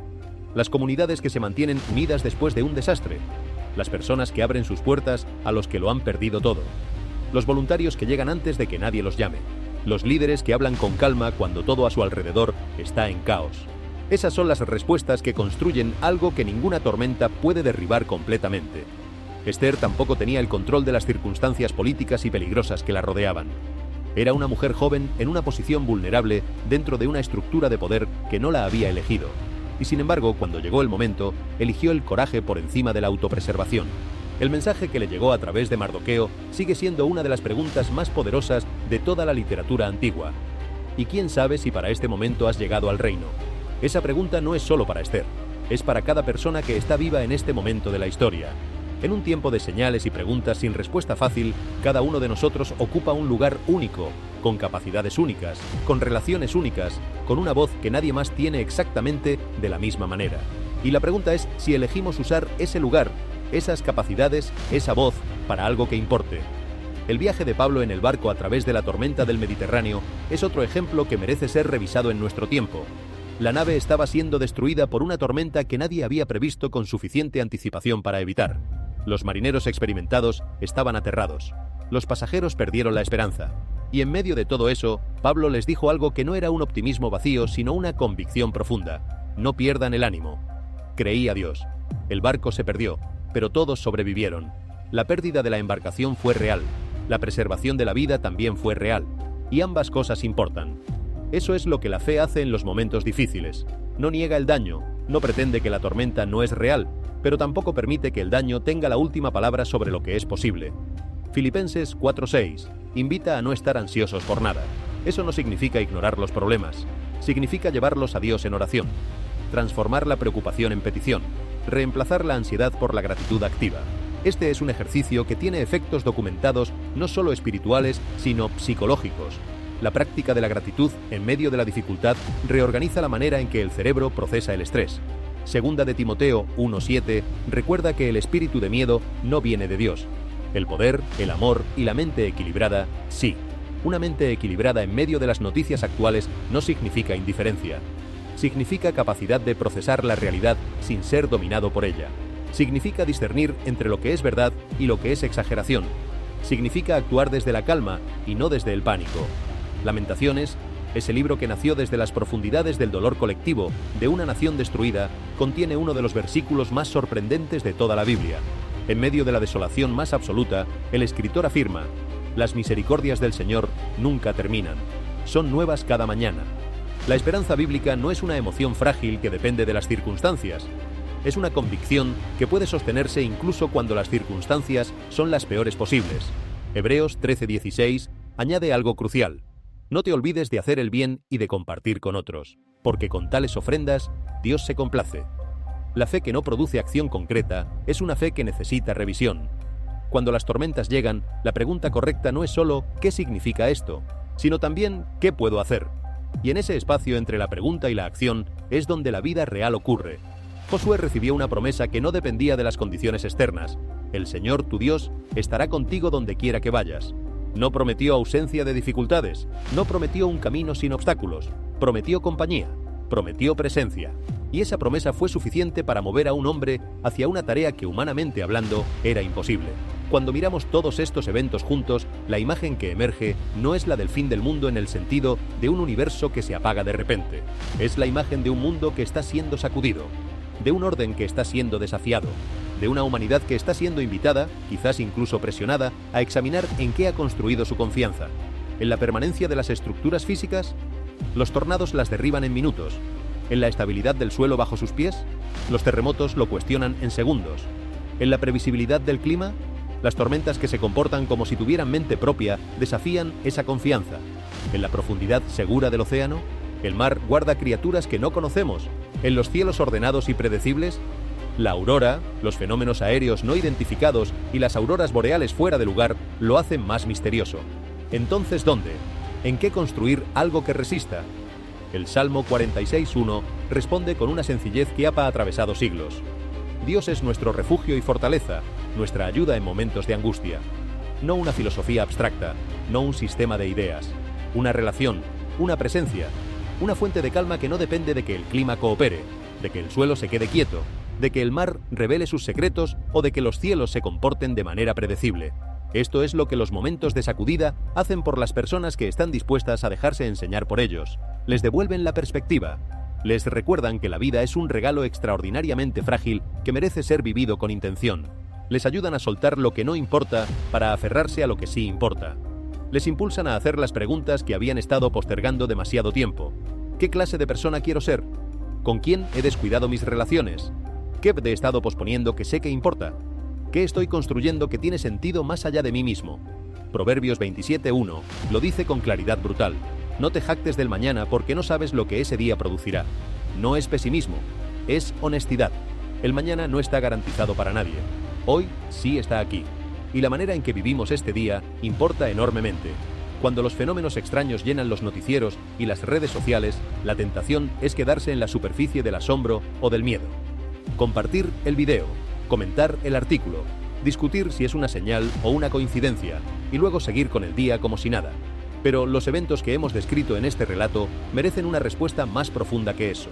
Las comunidades que se mantienen unidas después de un desastre. Las personas que abren sus puertas a los que lo han perdido todo. Los voluntarios que llegan antes de que nadie los llame. Los líderes que hablan con calma cuando todo a su alrededor está en caos. Esas son las respuestas que construyen algo que ninguna tormenta puede derribar completamente. Esther tampoco tenía el control de las circunstancias políticas y peligrosas que la rodeaban. Era una mujer joven en una posición vulnerable dentro de una estructura de poder que no la había elegido. Y sin embargo, cuando llegó el momento, eligió el coraje por encima de la autopreservación. El mensaje que le llegó a través de Mardoqueo sigue siendo una de las preguntas más poderosas de toda la literatura antigua. ¿Y quién sabe si para este momento has llegado al reino? Esa pregunta no es solo para Esther, es para cada persona que está viva en este momento de la historia. En un tiempo de señales y preguntas sin respuesta fácil, cada uno de nosotros ocupa un lugar único, con capacidades únicas, con relaciones únicas, con una voz que nadie más tiene exactamente de la misma manera. Y la pregunta es si elegimos usar ese lugar, esas capacidades, esa voz, para algo que importe. El viaje de Pablo en el barco a través de la tormenta del Mediterráneo es otro ejemplo que merece ser revisado en nuestro tiempo. La nave estaba siendo destruida por una tormenta que nadie había previsto con suficiente anticipación para evitar. Los marineros experimentados estaban aterrados. Los pasajeros perdieron la esperanza. Y en medio de todo eso, Pablo les dijo algo que no era un optimismo vacío, sino una convicción profunda. No pierdan el ánimo. Creí a Dios. El barco se perdió, pero todos sobrevivieron. La pérdida de la embarcación fue real. La preservación de la vida también fue real. Y ambas cosas importan. Eso es lo que la fe hace en los momentos difíciles. No niega el daño, no pretende que la tormenta no es real, pero tampoco permite que el daño tenga la última palabra sobre lo que es posible. Filipenses 4:6 invita a no estar ansiosos por nada. Eso no significa ignorar los problemas, significa llevarlos a Dios en oración, transformar la preocupación en petición, reemplazar la ansiedad por la gratitud activa. Este es un ejercicio que tiene efectos documentados no solo espirituales, sino psicológicos. La práctica de la gratitud en medio de la dificultad reorganiza la manera en que el cerebro procesa el estrés. Segunda de Timoteo 1:7 recuerda que el espíritu de miedo no viene de Dios. El poder, el amor y la mente equilibrada, sí. Una mente equilibrada en medio de las noticias actuales no significa indiferencia. Significa capacidad de procesar la realidad sin ser dominado por ella. Significa discernir entre lo que es verdad y lo que es exageración. Significa actuar desde la calma y no desde el pánico. Lamentaciones, ese libro que nació desde las profundidades del dolor colectivo de una nación destruida, contiene uno de los versículos más sorprendentes de toda la Biblia. En medio de la desolación más absoluta, el escritor afirma: «Las misericordias del Señor nunca terminan. Son nuevas cada mañana». La esperanza bíblica no es una emoción frágil que depende de las circunstancias. Es una convicción que puede sostenerse incluso cuando las circunstancias son las peores posibles. Hebreos 13:16 añade algo crucial: «No te olvides de hacer el bien y de compartir con otros, porque con tales ofrendas Dios se complace». La fe que no produce acción concreta es una fe que necesita revisión. Cuando las tormentas llegan, la pregunta correcta no es solo ¿qué significa esto?, sino también ¿qué puedo hacer? Y en ese espacio entre la pregunta y la acción es donde la vida real ocurre. Josué recibió una promesa que no dependía de las condiciones externas: «El Señor, tu Dios, estará contigo donde quiera que vayas». No prometió ausencia de dificultades, no prometió un camino sin obstáculos, prometió compañía, prometió presencia. Y esa promesa fue suficiente para mover a un hombre hacia una tarea que, humanamente hablando, era imposible. Cuando miramos todos estos eventos juntos, la imagen que emerge no es la del fin del mundo en el sentido de un universo que se apaga de repente. Es la imagen de un mundo que está siendo sacudido, de un orden que está siendo desafiado, de una humanidad que está siendo invitada, quizás incluso presionada, a examinar en qué ha construido su confianza. ¿En la permanencia de las estructuras físicas? Los tornados las derriban en minutos. ¿En la estabilidad del suelo bajo sus pies? Los terremotos lo cuestionan en segundos. ¿En la previsibilidad del clima? Las tormentas que se comportan como si tuvieran mente propia desafían esa confianza. ¿En la profundidad segura del océano? El mar guarda criaturas que no conocemos. ¿En los cielos ordenados y predecibles? La aurora, los fenómenos aéreos no identificados y las auroras boreales fuera de lugar lo hacen más misterioso. Entonces, ¿dónde? ¿En qué construir algo que resista? El Salmo 46:1 responde con una sencillez que ha atravesado siglos. Dios es nuestro refugio y fortaleza, nuestra ayuda en momentos de angustia. No una filosofía abstracta, no un sistema de ideas. Una relación, una presencia, una fuente de calma que no depende de que el clima coopere, de que el suelo se quede quieto, de que el mar revele sus secretos o de que los cielos se comporten de manera predecible. Esto es lo que los momentos de sacudida hacen por las personas que están dispuestas a dejarse enseñar por ellos. Les devuelven la perspectiva. Les recuerdan que la vida es un regalo extraordinariamente frágil que merece ser vivido con intención. Les ayudan a soltar lo que no importa para aferrarse a lo que sí importa. Les impulsan a hacer las preguntas que habían estado postergando demasiado tiempo. ¿Qué clase de persona quiero ser? ¿Con quién he descuidado mis relaciones? ¿Qué he estado posponiendo que sé que importa? ¿Qué estoy construyendo que tiene sentido más allá de mí mismo? Proverbios 27:1 lo dice con claridad brutal. No te jactes del mañana porque no sabes lo que ese día producirá. No es pesimismo, es honestidad. El mañana no está garantizado para nadie. Hoy sí está aquí. Y la manera en que vivimos este día importa enormemente. Cuando los fenómenos extraños llenan los noticieros y las redes sociales, la tentación es quedarse en la superficie del asombro o del miedo. Compartir el video, comentar el artículo, discutir si es una señal o una coincidencia, y luego seguir con el día como si nada. Pero los eventos que hemos descrito en este relato merecen una respuesta más profunda que eso.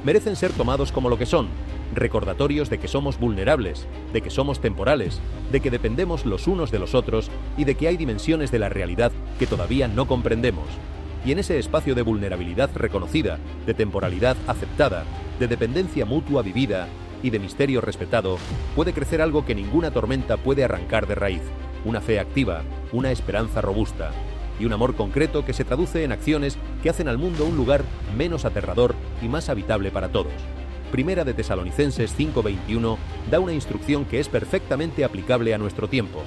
Merecen ser tomados como lo que son, recordatorios de que somos vulnerables, de que somos temporales, de que dependemos los unos de los otros y de que hay dimensiones de la realidad que todavía no comprendemos. Y en ese espacio de vulnerabilidad reconocida, de temporalidad aceptada, de dependencia mutua vivida y de misterio respetado, puede crecer algo que ninguna tormenta puede arrancar de raíz: una fe activa, una esperanza robusta y un amor concreto que se traduce en acciones que hacen al mundo un lugar menos aterrador y más habitable para todos. Primera de Tesalonicenses 5:21 da una instrucción que es perfectamente aplicable a nuestro tiempo.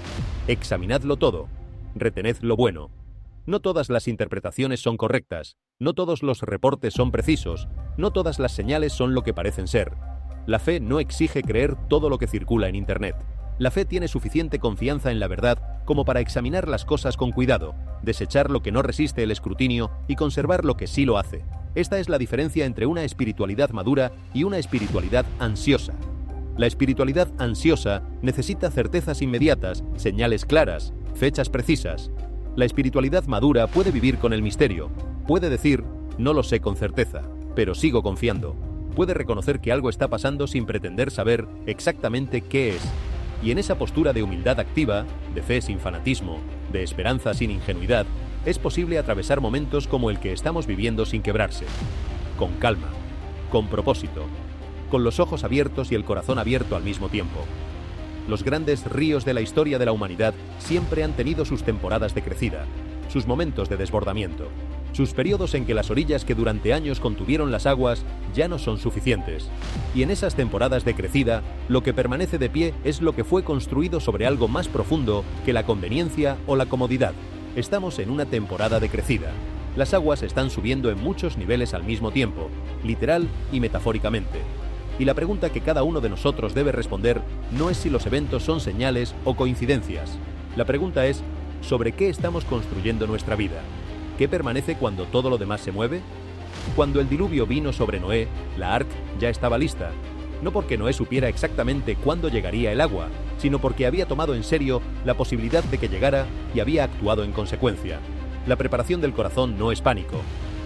Examinadlo todo, retened lo bueno. No todas las interpretaciones son correctas, no todos los reportes son precisos, no todas las señales son lo que parecen ser. La fe no exige creer todo lo que circula en Internet. La fe tiene suficiente confianza en la verdad como para examinar las cosas con cuidado, desechar lo que no resiste el escrutinio y conservar lo que sí lo hace. Esta es la diferencia entre una espiritualidad madura y una espiritualidad ansiosa. La espiritualidad ansiosa necesita certezas inmediatas, señales claras, fechas precisas. La espiritualidad madura puede vivir con el misterio, puede decir, no lo sé con certeza, pero sigo confiando. Puede reconocer que algo está pasando sin pretender saber exactamente qué es. Y en esa postura de humildad activa, de fe sin fanatismo, de esperanza sin ingenuidad, es posible atravesar momentos como el que estamos viviendo sin quebrarse. Con calma, con propósito, con los ojos abiertos y el corazón abierto al mismo tiempo. Los grandes ríos de la historia de la humanidad siempre han tenido sus temporadas de crecida, sus momentos de desbordamiento, sus periodos en que las orillas que durante años contuvieron las aguas ya no son suficientes. Y en esas temporadas de crecida, lo que permanece de pie es lo que fue construido sobre algo más profundo que la conveniencia o la comodidad. Estamos en una temporada de crecida. Las aguas están subiendo en muchos niveles al mismo tiempo, literal y metafóricamente. Y la pregunta que cada uno de nosotros debe responder no es si los eventos son señales o coincidencias. La pregunta es, ¿sobre qué estamos construyendo nuestra vida? ¿Qué permanece cuando todo lo demás se mueve? Cuando el diluvio vino sobre Noé, la arca ya estaba lista. No porque Noé supiera exactamente cuándo llegaría el agua, sino porque había tomado en serio la posibilidad de que llegara y había actuado en consecuencia. La preparación del corazón no es pánico,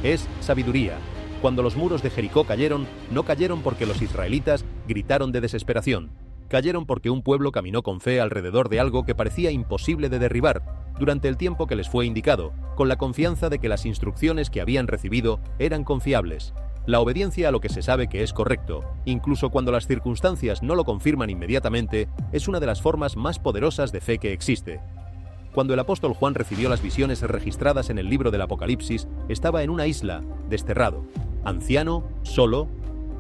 es sabiduría. Cuando los muros de Jericó cayeron, no cayeron porque los israelitas gritaron de desesperación. Cayeron porque un pueblo caminó con fe alrededor de algo que parecía imposible de derribar, durante el tiempo que les fue indicado, con la confianza de que las instrucciones que habían recibido eran confiables. La obediencia a lo que se sabe que es correcto, incluso cuando las circunstancias no lo confirman inmediatamente, es una de las formas más poderosas de fe que existe. Cuando el apóstol Juan recibió las visiones registradas en el libro del Apocalipsis, estaba en una isla, desterrado, anciano, solo.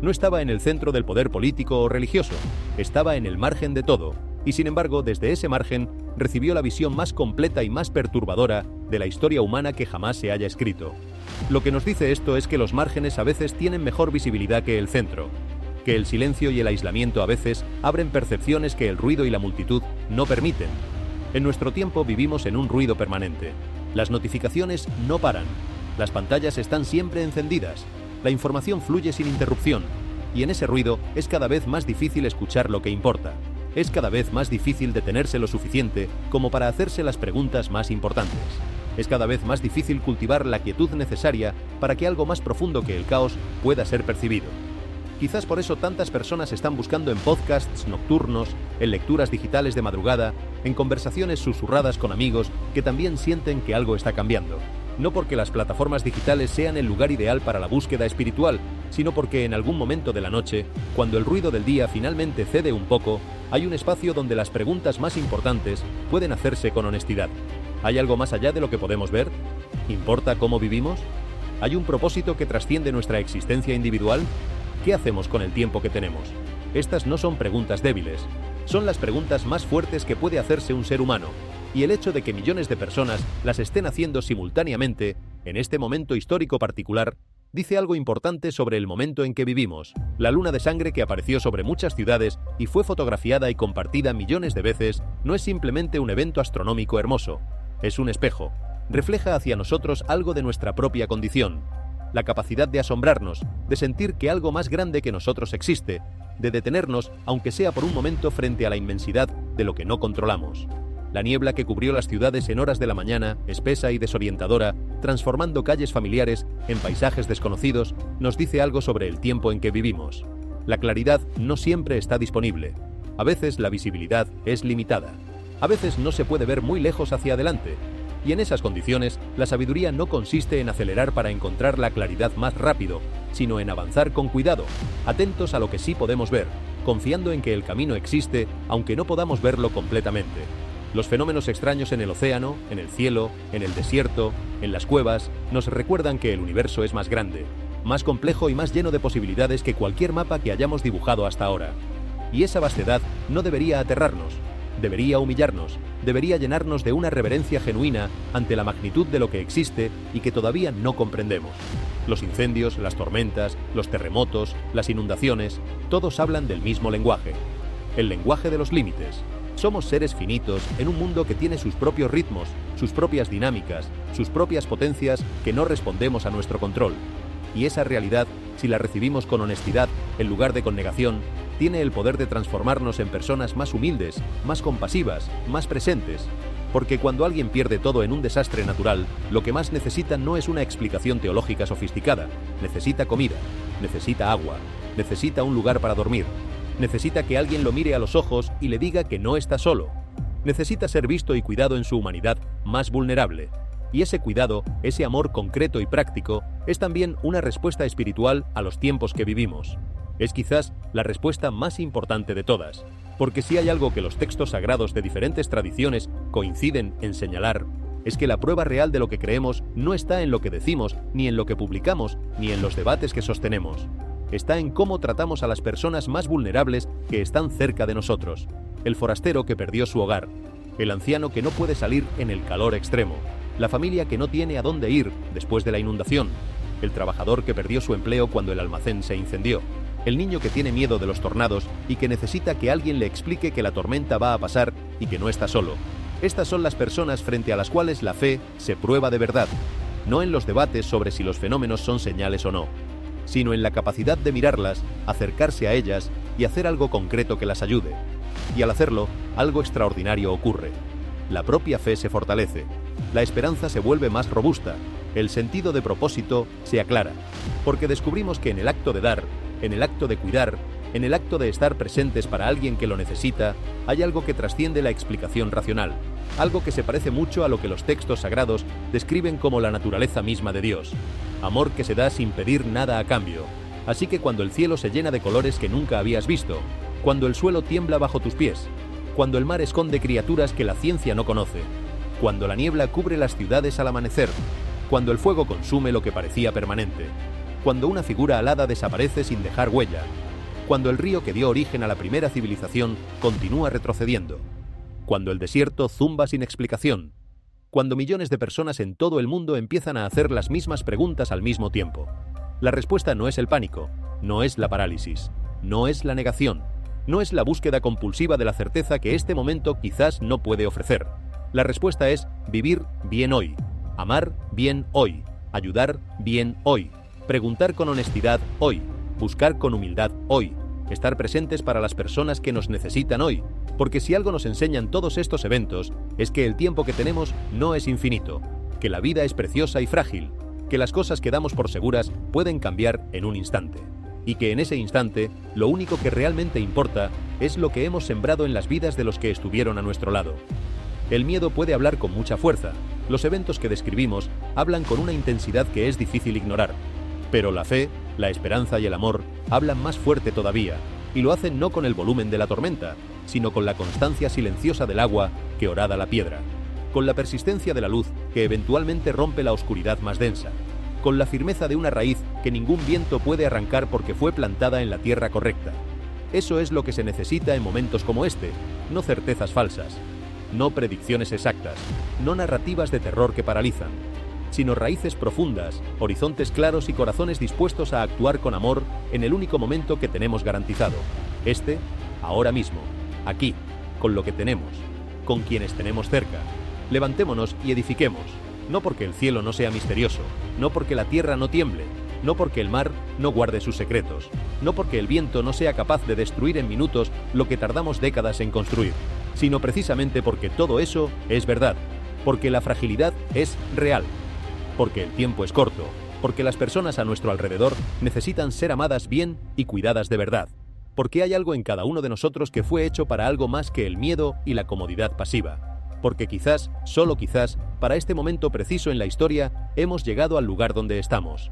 No estaba en el centro del poder político o religioso, estaba en el margen de todo, y sin embargo, desde ese margen, recibió la visión más completa y más perturbadora de la historia humana que jamás se haya escrito. Lo que nos dice esto es que los márgenes a veces tienen mejor visibilidad que el centro, que el silencio y el aislamiento a veces abren percepciones que el ruido y la multitud no permiten. En nuestro tiempo vivimos en un ruido permanente. Las notificaciones no paran, las pantallas están siempre encendidas, la información fluye sin interrupción, y en ese ruido es cada vez más difícil escuchar lo que importa. Es cada vez más difícil detenerse lo suficiente como para hacerse las preguntas más importantes. Es cada vez más difícil cultivar la quietud necesaria para que algo más profundo que el caos pueda ser percibido. Quizás por eso tantas personas están buscando en podcasts nocturnos, en lecturas digitales de madrugada, en conversaciones susurradas con amigos que también sienten que algo está cambiando. No porque las plataformas digitales sean el lugar ideal para la búsqueda espiritual, sino porque en algún momento de la noche, cuando el ruido del día finalmente cede un poco, hay un espacio donde las preguntas más importantes pueden hacerse con honestidad. ¿Hay algo más allá de lo que podemos ver? ¿Importa cómo vivimos? ¿Hay un propósito que trasciende nuestra existencia individual? ¿Qué hacemos con el tiempo que tenemos? Estas no son preguntas débiles, son las preguntas más fuertes que puede hacerse un ser humano, y el hecho de que millones de personas las estén haciendo simultáneamente, en este momento histórico particular, dice algo importante sobre el momento en que vivimos. La luna de sangre que apareció sobre muchas ciudades y fue fotografiada y compartida millones de veces no es simplemente un evento astronómico hermoso, es un espejo. Refleja hacia nosotros algo de nuestra propia condición, la capacidad de asombrarnos, de sentir que algo más grande que nosotros existe, de detenernos, aunque sea por un momento, frente a la inmensidad de lo que no controlamos. La niebla que cubrió las ciudades en horas de la mañana, espesa y desorientadora, transformando calles familiares en paisajes desconocidos, nos dice algo sobre el tiempo en que vivimos. La claridad no siempre está disponible. A veces la visibilidad es limitada. A veces no se puede ver muy lejos hacia adelante. Y en esas condiciones, la sabiduría no consiste en acelerar para encontrar la claridad más rápido, sino en avanzar con cuidado, atentos a lo que sí podemos ver, confiando en que el camino existe, aunque no podamos verlo completamente. Los fenómenos extraños en el océano, en el cielo, en el desierto, en las cuevas, nos recuerdan que el universo es más grande, más complejo y más lleno de posibilidades que cualquier mapa que hayamos dibujado hasta ahora. Y esa vastedad no debería aterrarnos, debería humillarnos, debería llenarnos de una reverencia genuina ante la magnitud de lo que existe y que todavía no comprendemos. Los incendios, las tormentas, los terremotos, las inundaciones, todos hablan del mismo lenguaje. El lenguaje de los límites. Somos seres finitos en un mundo que tiene sus propios ritmos, sus propias dinámicas, sus propias potencias que no respondemos a nuestro control. Y esa realidad, si la recibimos con honestidad en lugar de con negación, tiene el poder de transformarnos en personas más humildes, más compasivas, más presentes. Porque cuando alguien pierde todo en un desastre natural, lo que más necesita no es una explicación teológica sofisticada. Necesita comida, necesita agua, necesita un lugar para dormir. Necesita que alguien lo mire a los ojos y le diga que no está solo. Necesita ser visto y cuidado en su humanidad más vulnerable. Y ese cuidado, ese amor concreto y práctico, es también una respuesta espiritual a los tiempos que vivimos. Es quizás la respuesta más importante de todas, porque si hay algo que los textos sagrados de diferentes tradiciones coinciden en señalar, es que la prueba real de lo que creemos no está en lo que decimos, ni en lo que publicamos, ni en los debates que sostenemos. Está en cómo tratamos a las personas más vulnerables que están cerca de nosotros. El forastero que perdió su hogar, el anciano que no puede salir en el calor extremo, la familia que no tiene a dónde ir después de la inundación, el trabajador que perdió su empleo cuando el almacén se incendió, el niño que tiene miedo de los tornados y que necesita que alguien le explique que la tormenta va a pasar y que no está solo. Estas son las personas frente a las cuales la fe se prueba de verdad, no en los debates sobre si los fenómenos son señales o no, sino en la capacidad de mirarlas, acercarse a ellas y hacer algo concreto que las ayude. Y al hacerlo, algo extraordinario ocurre. La propia fe se fortalece, la esperanza se vuelve más robusta, el sentido de propósito se aclara, porque descubrimos que en el acto de dar, en el acto de cuidar, en el acto de estar presentes para alguien que lo necesita, hay algo que trasciende la explicación racional, algo que se parece mucho a lo que los textos sagrados describen como la naturaleza misma de Dios. Amor que se da sin pedir nada a cambio. Así que cuando el cielo se llena de colores que nunca habías visto, cuando el suelo tiembla bajo tus pies, cuando el mar esconde criaturas que la ciencia no conoce, cuando la niebla cubre las ciudades al amanecer, cuando el fuego consume lo que parecía permanente, cuando una figura alada desaparece sin dejar huella, cuando el río que dio origen a la primera civilización continúa retrocediendo, cuando el desierto zumba sin explicación, cuando millones de personas en todo el mundo empiezan a hacer las mismas preguntas al mismo tiempo. La respuesta no es el pánico, no es la parálisis, no es la negación, no es la búsqueda compulsiva de la certeza que este momento quizás no puede ofrecer. La respuesta es vivir bien hoy, amar bien hoy, ayudar bien hoy, preguntar con honestidad hoy, buscar con humildad hoy, estar presentes para las personas que nos necesitan hoy, porque si algo nos enseñan todos estos eventos es que el tiempo que tenemos no es infinito, que la vida es preciosa y frágil, que las cosas que damos por seguras pueden cambiar en un instante, y que en ese instante lo único que realmente importa es lo que hemos sembrado en las vidas de los que estuvieron a nuestro lado. El miedo puede hablar con mucha fuerza, los eventos que describimos hablan con una intensidad que es difícil ignorar, pero la fe, la esperanza y el amor hablan más fuerte todavía, y lo hacen no con el volumen de la tormenta, sino con la constancia silenciosa del agua que horada la piedra, con la persistencia de la luz que eventualmente rompe la oscuridad más densa, con la firmeza de una raíz que ningún viento puede arrancar porque fue plantada en la tierra correcta. Eso es lo que se necesita en momentos como este, no certezas falsas, no predicciones exactas, no narrativas de terror que paralizan, sino raíces profundas, horizontes claros y corazones dispuestos a actuar con amor en el único momento que tenemos garantizado, ahora mismo, aquí, con lo que tenemos, con quienes tenemos cerca. Levantémonos y edifiquemos, no porque el cielo no sea misterioso, no porque la tierra no tiemble, no porque el mar no guarde sus secretos, no porque el viento no sea capaz de destruir en minutos lo que tardamos décadas en construir, sino precisamente porque todo eso es verdad, porque la fragilidad es real, porque el tiempo es corto, porque las personas a nuestro alrededor necesitan ser amadas bien y cuidadas de verdad, porque hay algo en cada uno de nosotros que fue hecho para algo más que el miedo y la comodidad pasiva, porque quizás, solo quizás, para este momento preciso en la historia, hemos llegado al lugar donde estamos.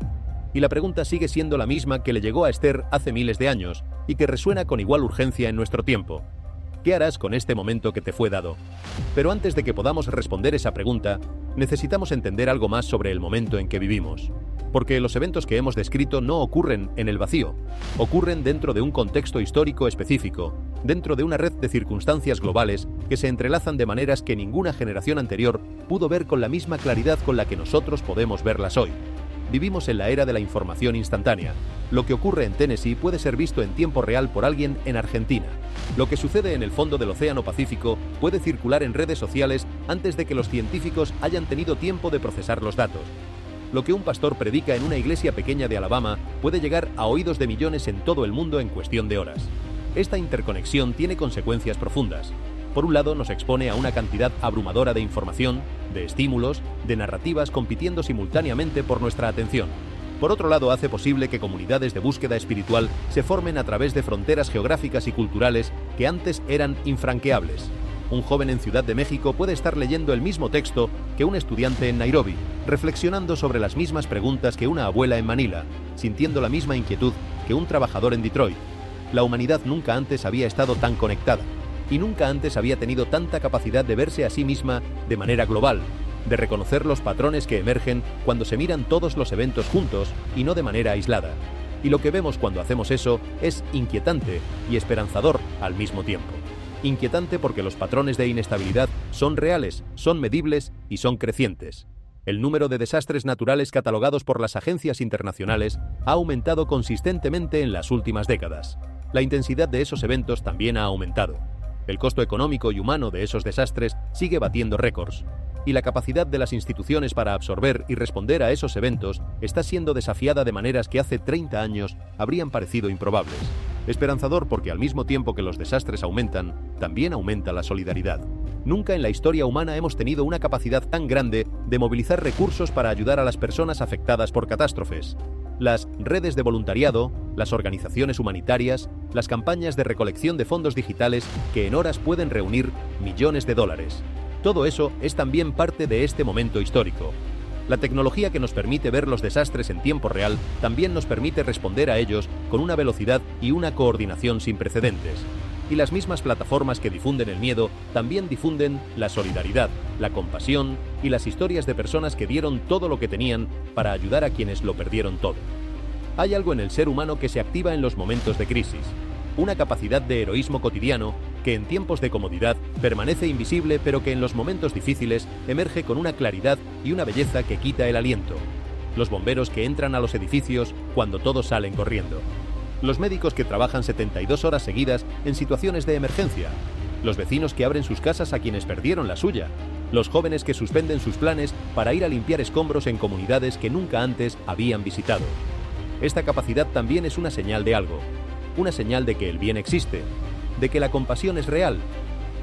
Y la pregunta sigue siendo la misma que le llegó a Esther hace miles de años y que resuena con igual urgencia en nuestro tiempo. ¿Qué harás con este momento que te fue dado? Pero antes de que podamos responder esa pregunta, necesitamos entender algo más sobre el momento en que vivimos. Porque los eventos que hemos descrito no ocurren en el vacío, ocurren dentro de un contexto histórico específico, dentro de una red de circunstancias globales que se entrelazan de maneras que ninguna generación anterior pudo ver con la misma claridad con la que nosotros podemos verlas hoy. Vivimos en la era de la información instantánea. Lo que ocurre en Tennessee puede ser visto en tiempo real por alguien en Argentina. Lo que sucede en el fondo del Océano Pacífico puede circular en redes sociales antes de que los científicos hayan tenido tiempo de procesar los datos. Lo que un pastor predica en una iglesia pequeña de Alabama puede llegar a oídos de millones en todo el mundo en cuestión de horas. Esta interconexión tiene consecuencias profundas. Por un lado, nos expone a una cantidad abrumadora de información, de estímulos, de narrativas compitiendo simultáneamente por nuestra atención. Por otro lado, hace posible que comunidades de búsqueda espiritual se formen a través de fronteras geográficas y culturales que antes eran infranqueables. Un joven en Ciudad de México puede estar leyendo el mismo texto que un estudiante en Nairobi, reflexionando sobre las mismas preguntas que una abuela en Manila, sintiendo la misma inquietud que un trabajador en Detroit. La humanidad nunca antes había estado tan conectada. Y nunca antes había tenido tanta capacidad de verse a sí misma de manera global, de reconocer los patrones que emergen cuando se miran todos los eventos juntos y no de manera aislada. Y lo que vemos cuando hacemos eso es inquietante y esperanzador al mismo tiempo. Inquietante porque los patrones de inestabilidad son reales, son medibles y son crecientes. El número de desastres naturales catalogados por las agencias internacionales ha aumentado consistentemente en las últimas décadas. La intensidad de esos eventos también ha aumentado. El costo económico y humano de esos desastres sigue batiendo récords, y la capacidad de las instituciones para absorber y responder a esos eventos está siendo desafiada de maneras que hace 30 años habrían parecido improbables. Esperanzador porque al mismo tiempo que los desastres aumentan, también aumenta la solidaridad. Nunca en la historia humana hemos tenido una capacidad tan grande de movilizar recursos para ayudar a las personas afectadas por catástrofes. Las redes de voluntariado, las organizaciones humanitarias, las campañas de recolección de fondos digitales que en horas pueden reunir millones de dólares. Todo eso es también parte de este momento histórico. La tecnología que nos permite ver los desastres en tiempo real también nos permite responder a ellos con una velocidad y una coordinación sin precedentes. Y las mismas plataformas que difunden el miedo también difunden la solidaridad, la compasión y las historias de personas que dieron todo lo que tenían para ayudar a quienes lo perdieron todo. Hay algo en el ser humano que se activa en los momentos de crisis, una capacidad de heroísmo cotidiano que en tiempos de comodidad permanece invisible pero que en los momentos difíciles emerge con una claridad y una belleza que quita el aliento. Los bomberos que entran a los edificios cuando todos salen corriendo. Los médicos que trabajan 72 horas seguidas en situaciones de emergencia. Los vecinos que abren sus casas a quienes perdieron la suya. Los jóvenes que suspenden sus planes para ir a limpiar escombros en comunidades que nunca antes habían visitado. Esta capacidad también es una señal de algo. Una señal de que el bien existe, de que la compasión es real,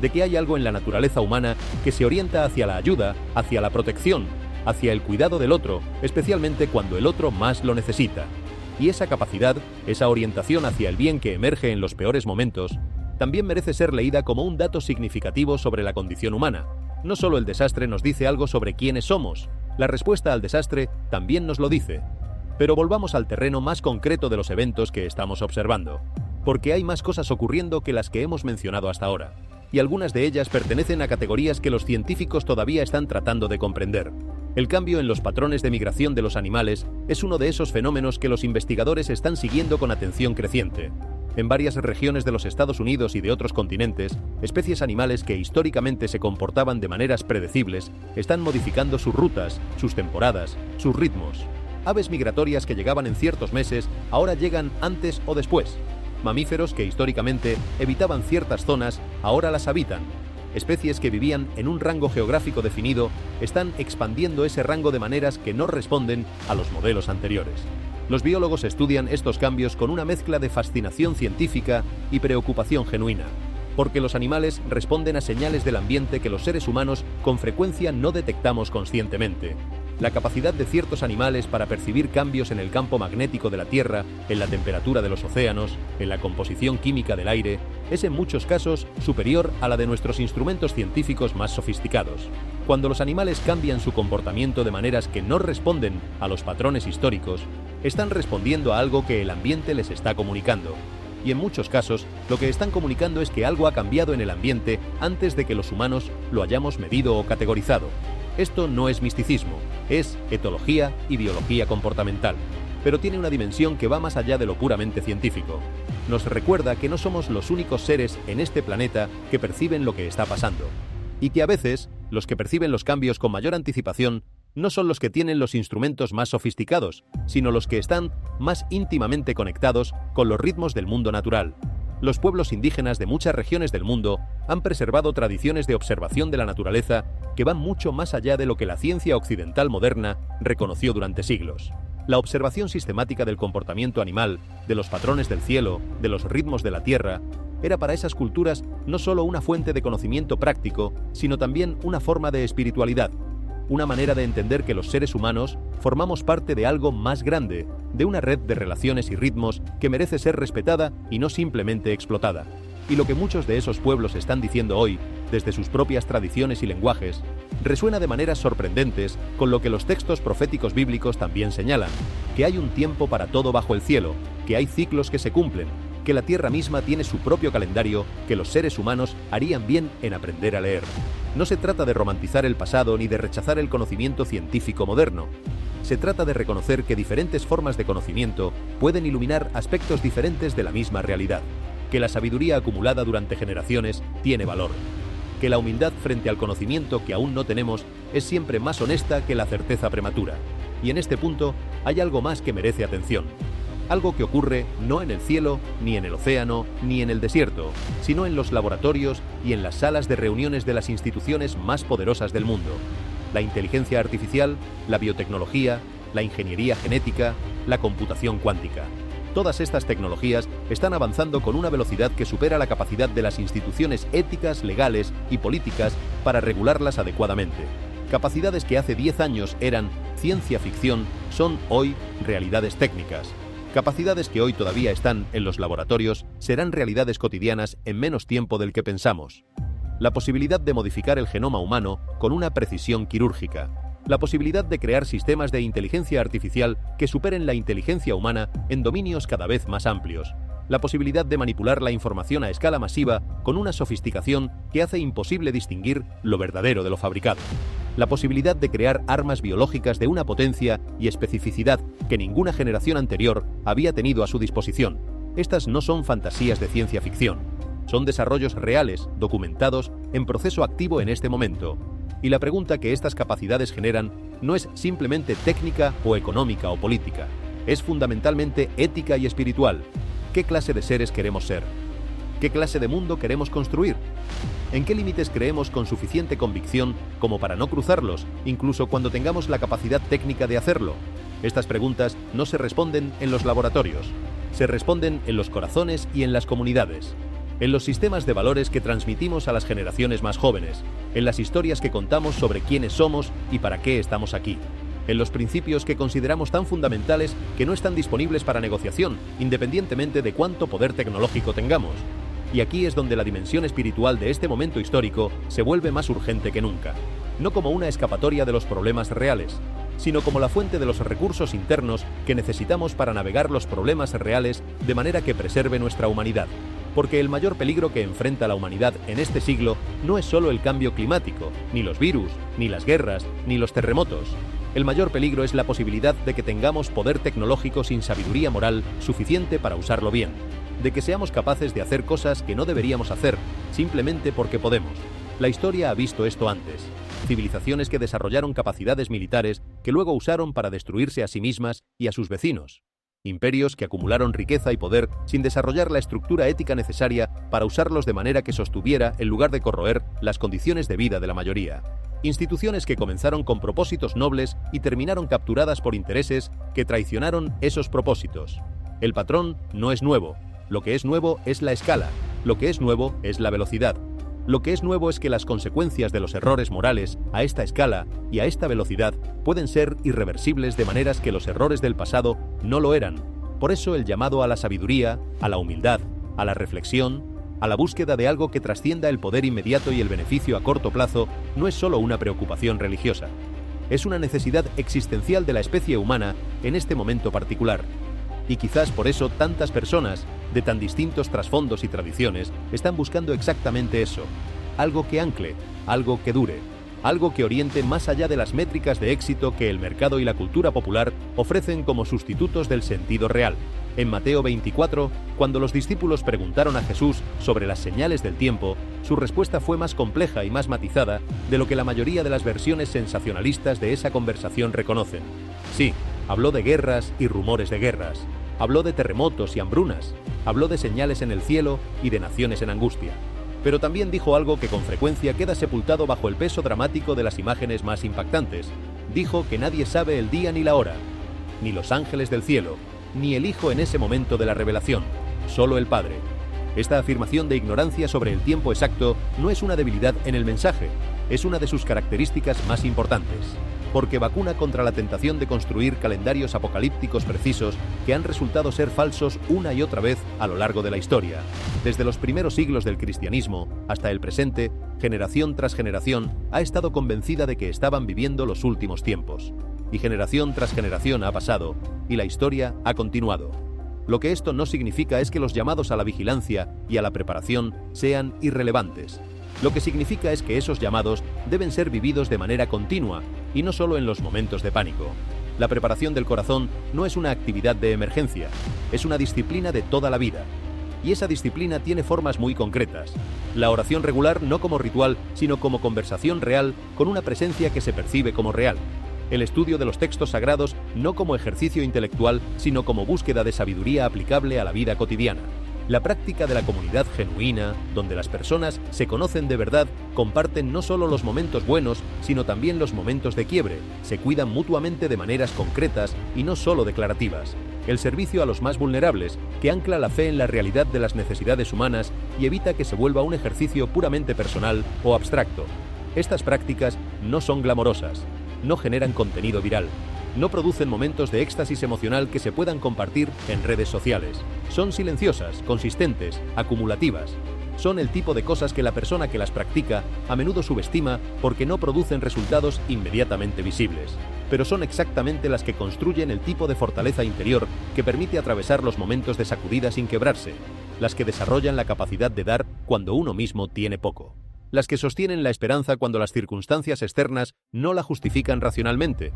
de que hay algo en la naturaleza humana que se orienta hacia la ayuda, hacia la protección, hacia el cuidado del otro, especialmente cuando el otro más lo necesita. Y esa capacidad, esa orientación hacia el bien que emerge en los peores momentos, también merece ser leída como un dato significativo sobre la condición humana. No solo el desastre nos dice algo sobre quiénes somos, la respuesta al desastre también nos lo dice. Pero volvamos al terreno más concreto de los eventos que estamos observando, porque hay más cosas ocurriendo que las que hemos mencionado hasta ahora, y algunas de ellas pertenecen a categorías que los científicos todavía están tratando de comprender. El cambio en los patrones de migración de los animales es uno de esos fenómenos que los investigadores están siguiendo con atención creciente. En varias regiones de los Estados Unidos y de otros continentes, especies animales que históricamente se comportaban de maneras predecibles están modificando sus rutas, sus temporadas, sus ritmos. Aves migratorias que llegaban en ciertos meses ahora llegan antes o después. Mamíferos que históricamente evitaban ciertas zonas ahora las habitan. Especies que vivían en un rango geográfico definido están expandiendo ese rango de maneras que no responden a los modelos anteriores. Los biólogos estudian estos cambios con una mezcla de fascinación científica y preocupación genuina, porque los animales responden a señales del ambiente que los seres humanos con frecuencia no detectamos conscientemente. La capacidad de ciertos animales para percibir cambios en el campo magnético de la Tierra, en la temperatura de los océanos, en la composición química del aire, es en muchos casos superior a la de nuestros instrumentos científicos más sofisticados. Cuando los animales cambian su comportamiento de maneras que no responden a los patrones históricos, están respondiendo a algo que el ambiente les está comunicando. Y en muchos casos, lo que están comunicando es que algo ha cambiado en el ambiente antes de que los humanos lo hayamos medido o categorizado. Esto no es misticismo, es etología y biología comportamental, pero tiene una dimensión que va más allá de lo puramente científico. Nos recuerda que no somos los únicos seres en este planeta que perciben lo que está pasando, y que a veces los que perciben los cambios con mayor anticipación no son los que tienen los instrumentos más sofisticados, sino los que están más íntimamente conectados con los ritmos del mundo natural. Los pueblos indígenas de muchas regiones del mundo han preservado tradiciones de observación de la naturaleza que van mucho más allá de lo que la ciencia occidental moderna reconoció durante siglos. La observación sistemática del comportamiento animal, de los patrones del cielo, de los ritmos de la tierra, era para esas culturas no solo una fuente de conocimiento práctico, sino también una forma de espiritualidad, una manera de entender que los seres humanos formamos parte de algo más grande, de una red de relaciones y ritmos que merece ser respetada y no simplemente explotada. Y lo que muchos de esos pueblos están diciendo hoy, desde sus propias tradiciones y lenguajes, resuena de maneras sorprendentes con lo que los textos proféticos bíblicos también señalan, que hay un tiempo para todo bajo el cielo, que hay ciclos que se cumplen, que la tierra misma tiene su propio calendario que los seres humanos harían bien en aprender a leer. No se trata de romantizar el pasado ni de rechazar el conocimiento científico moderno. Se trata de reconocer que diferentes formas de conocimiento pueden iluminar aspectos diferentes de la misma realidad, que la sabiduría acumulada durante generaciones tiene valor, que la humildad frente al conocimiento que aún no tenemos es siempre más honesta que la certeza prematura. Y en este punto hay algo más que merece atención. Algo que ocurre no en el cielo, ni en el océano, ni en el desierto, sino en los laboratorios y en las salas de reuniones de las instituciones más poderosas del mundo. La inteligencia artificial, la biotecnología, la ingeniería genética, la computación cuántica. Todas estas tecnologías están avanzando con una velocidad que supera la capacidad de las instituciones éticas, legales y políticas para regularlas adecuadamente. Capacidades que hace 10 años eran ciencia ficción son hoy realidades técnicas. Capacidades que hoy todavía están en los laboratorios serán realidades cotidianas en menos tiempo del que pensamos. La posibilidad de modificar el genoma humano con una precisión quirúrgica. La posibilidad de crear sistemas de inteligencia artificial que superen la inteligencia humana en dominios cada vez más amplios. La posibilidad de manipular la información a escala masiva con una sofisticación que hace imposible distinguir lo verdadero de lo fabricado. La posibilidad de crear armas biológicas de una potencia y especificidad que ninguna generación anterior había tenido a su disposición. Estas no son fantasías de ciencia ficción. Son desarrollos reales, documentados, en proceso activo en este momento. Y la pregunta que estas capacidades generan no es simplemente técnica o económica o política. Es fundamentalmente ética y espiritual. ¿Qué clase de seres queremos ser? ¿Qué clase de mundo queremos construir? ¿En qué límites creemos con suficiente convicción como para no cruzarlos, incluso cuando tengamos la capacidad técnica de hacerlo? Estas preguntas no se responden en los laboratorios, se responden en los corazones y en las comunidades, en los sistemas de valores que transmitimos a las generaciones más jóvenes, en las historias que contamos sobre quiénes somos y para qué estamos aquí, en los principios que consideramos tan fundamentales que no están disponibles para negociación, independientemente de cuánto poder tecnológico tengamos. Y aquí es donde la dimensión espiritual de este momento histórico se vuelve más urgente que nunca, no como una escapatoria de los problemas reales, sino como la fuente de los recursos internos que necesitamos para navegar los problemas reales de manera que preserve nuestra humanidad. Porque el mayor peligro que enfrenta la humanidad en este siglo no es solo el cambio climático, ni los virus, ni las guerras, ni los terremotos. El mayor peligro es la posibilidad de que tengamos poder tecnológico sin sabiduría moral suficiente para usarlo bien, de que seamos capaces de hacer cosas que no deberíamos hacer, simplemente porque podemos. La historia ha visto esto antes. Civilizaciones que desarrollaron capacidades militares que luego usaron para destruirse a sí mismas y a sus vecinos. Imperios que acumularon riqueza y poder sin desarrollar la estructura ética necesaria para usarlos de manera que sostuviera, en lugar de corroer, las condiciones de vida de la mayoría. Instituciones que comenzaron con propósitos nobles y terminaron capturadas por intereses que traicionaron esos propósitos. El patrón no es nuevo. Lo que es nuevo es la escala. Lo que es nuevo es la velocidad. Lo que es nuevo es que las consecuencias de los errores morales a esta escala y a esta velocidad pueden ser irreversibles de maneras que los errores del pasado no lo eran. Por eso el llamado a la sabiduría, a la humildad, a la reflexión, a la búsqueda de algo que trascienda el poder inmediato y el beneficio a corto plazo no es solo una preocupación religiosa. Es una necesidad existencial de la especie humana en este momento particular. Y quizás por eso tantas personas, de tan distintos trasfondos y tradiciones, están buscando exactamente eso, algo que ancle, algo que dure. algo que oriente más allá de las métricas de éxito que el mercado y la cultura popular ofrecen como sustitutos del sentido real. En Mateo 24, cuando los discípulos preguntaron a Jesús sobre las señales del tiempo, su respuesta fue más compleja y más matizada de lo que la mayoría de las versiones sensacionalistas de esa conversación reconocen. Sí, habló de guerras y rumores de guerras, habló de terremotos y hambrunas, habló de señales en el cielo y de naciones en angustia. Pero también dijo algo que con frecuencia queda sepultado bajo el peso dramático de las imágenes más impactantes. Dijo que nadie sabe el día ni la hora, ni los ángeles del cielo, ni el Hijo en ese momento de la revelación, solo el Padre. Esta afirmación de ignorancia sobre el tiempo exacto no es una debilidad en el mensaje, es una de sus características más importantes, porque vacuna contra la tentación de construir calendarios apocalípticos precisos que han resultado ser falsos una y otra vez a lo largo de la historia. Desde los primeros siglos del cristianismo hasta el presente, generación tras generación ha estado convencida de que estaban viviendo los últimos tiempos. Y generación tras generación ha pasado, y la historia ha continuado. Lo que esto no significa es que los llamados a la vigilancia y a la preparación sean irrelevantes. Lo que significa es que esos llamados deben ser vividos de manera continua, y no solo en los momentos de pánico. La preparación del corazón no es una actividad de emergencia, es una disciplina de toda la vida. Y esa disciplina tiene formas muy concretas. La oración regular no como ritual, sino como conversación real con una presencia que se percibe como real. El estudio de los textos sagrados no como ejercicio intelectual, sino como búsqueda de sabiduría aplicable a la vida cotidiana. La práctica de la comunidad genuina, donde las personas se conocen de verdad, comparten no solo los momentos buenos, sino también los momentos de quiebre, se cuidan mutuamente de maneras concretas y no solo declarativas. El servicio a los más vulnerables, que ancla la fe en la realidad de las necesidades humanas y evita que se vuelva un ejercicio puramente personal o abstracto. Estas prácticas no son glamorosas, no generan contenido viral, no producen momentos de éxtasis emocional que se puedan compartir en redes sociales. Son silenciosas, consistentes, acumulativas. Son el tipo de cosas que la persona que las practica a menudo subestima porque no producen resultados inmediatamente visibles. Pero son exactamente las que construyen el tipo de fortaleza interior que permite atravesar los momentos de sacudida sin quebrarse, las que desarrollan la capacidad de dar cuando uno mismo tiene poco. Las que sostienen la esperanza cuando las circunstancias externas no la justifican racionalmente,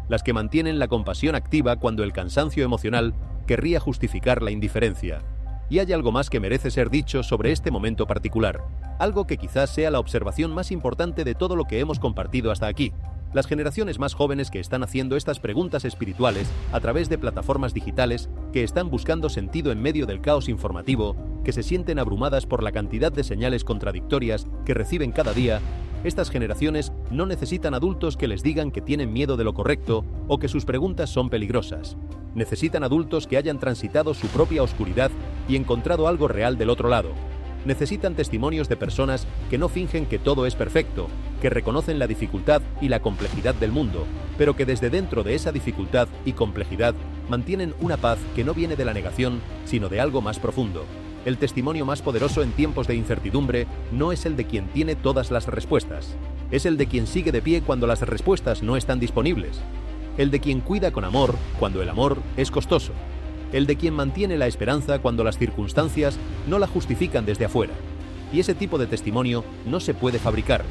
las que mantienen la compasión activa cuando el cansancio emocional querría justificar la indiferencia. Y hay algo más que merece ser dicho sobre este momento particular, algo que quizás sea la observación más importante de todo lo que hemos compartido hasta aquí. Las generaciones más jóvenes que están haciendo estas preguntas espirituales a través de plataformas digitales, que están buscando sentido en medio del caos informativo, que se sienten abrumadas por la cantidad de señales contradictorias que reciben cada día, estas generaciones no necesitan adultos que les digan que tienen miedo de lo correcto o que sus preguntas son peligrosas. Necesitan adultos que hayan transitado su propia oscuridad y encontrado algo real del otro lado. Necesitan testimonios de personas que no fingen que todo es perfecto, que reconocen la dificultad y la complejidad del mundo, pero que desde dentro de esa dificultad y complejidad mantienen una paz que no viene de la negación, sino de algo más profundo. El testimonio más poderoso en tiempos de incertidumbre no es el de quien tiene todas las respuestas, es el de quien sigue de pie cuando las respuestas no están disponibles, el de quien cuida con amor cuando el amor es costoso, el de quien mantiene la esperanza cuando las circunstancias no la justifican desde afuera. Y ese tipo de testimonio no se puede fabricar,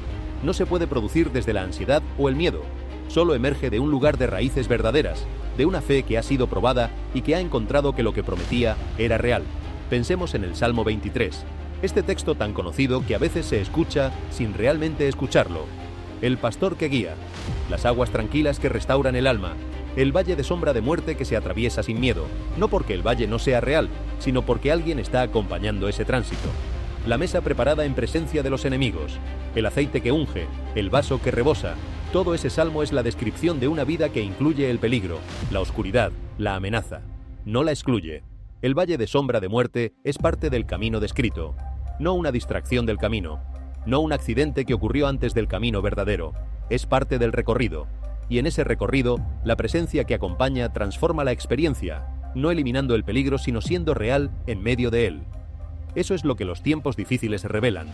no se puede producir desde la ansiedad o el miedo, solo emerge de un lugar de raíces verdaderas, de una fe que ha sido probada y que ha encontrado que lo que prometía era real. Pensemos en el Salmo 23, este texto tan conocido que a veces se escucha sin realmente escucharlo. El pastor que guía, las aguas tranquilas que restauran el alma, el valle de sombra de muerte que se atraviesa sin miedo, no porque el valle no sea real, sino porque alguien está acompañando ese tránsito. La mesa preparada en presencia de los enemigos, el aceite que unge, el vaso que rebosa, todo ese salmo es la descripción de una vida que incluye el peligro, la oscuridad, la amenaza. No la excluye. El valle de sombra de muerte es parte del camino descrito, no una distracción del camino, no un accidente que ocurrió antes del camino verdadero, es parte del recorrido. Y en ese recorrido, la presencia que acompaña transforma la experiencia, no eliminando el peligro sino siendo real en medio de él. Eso es lo que los tiempos difíciles revelan.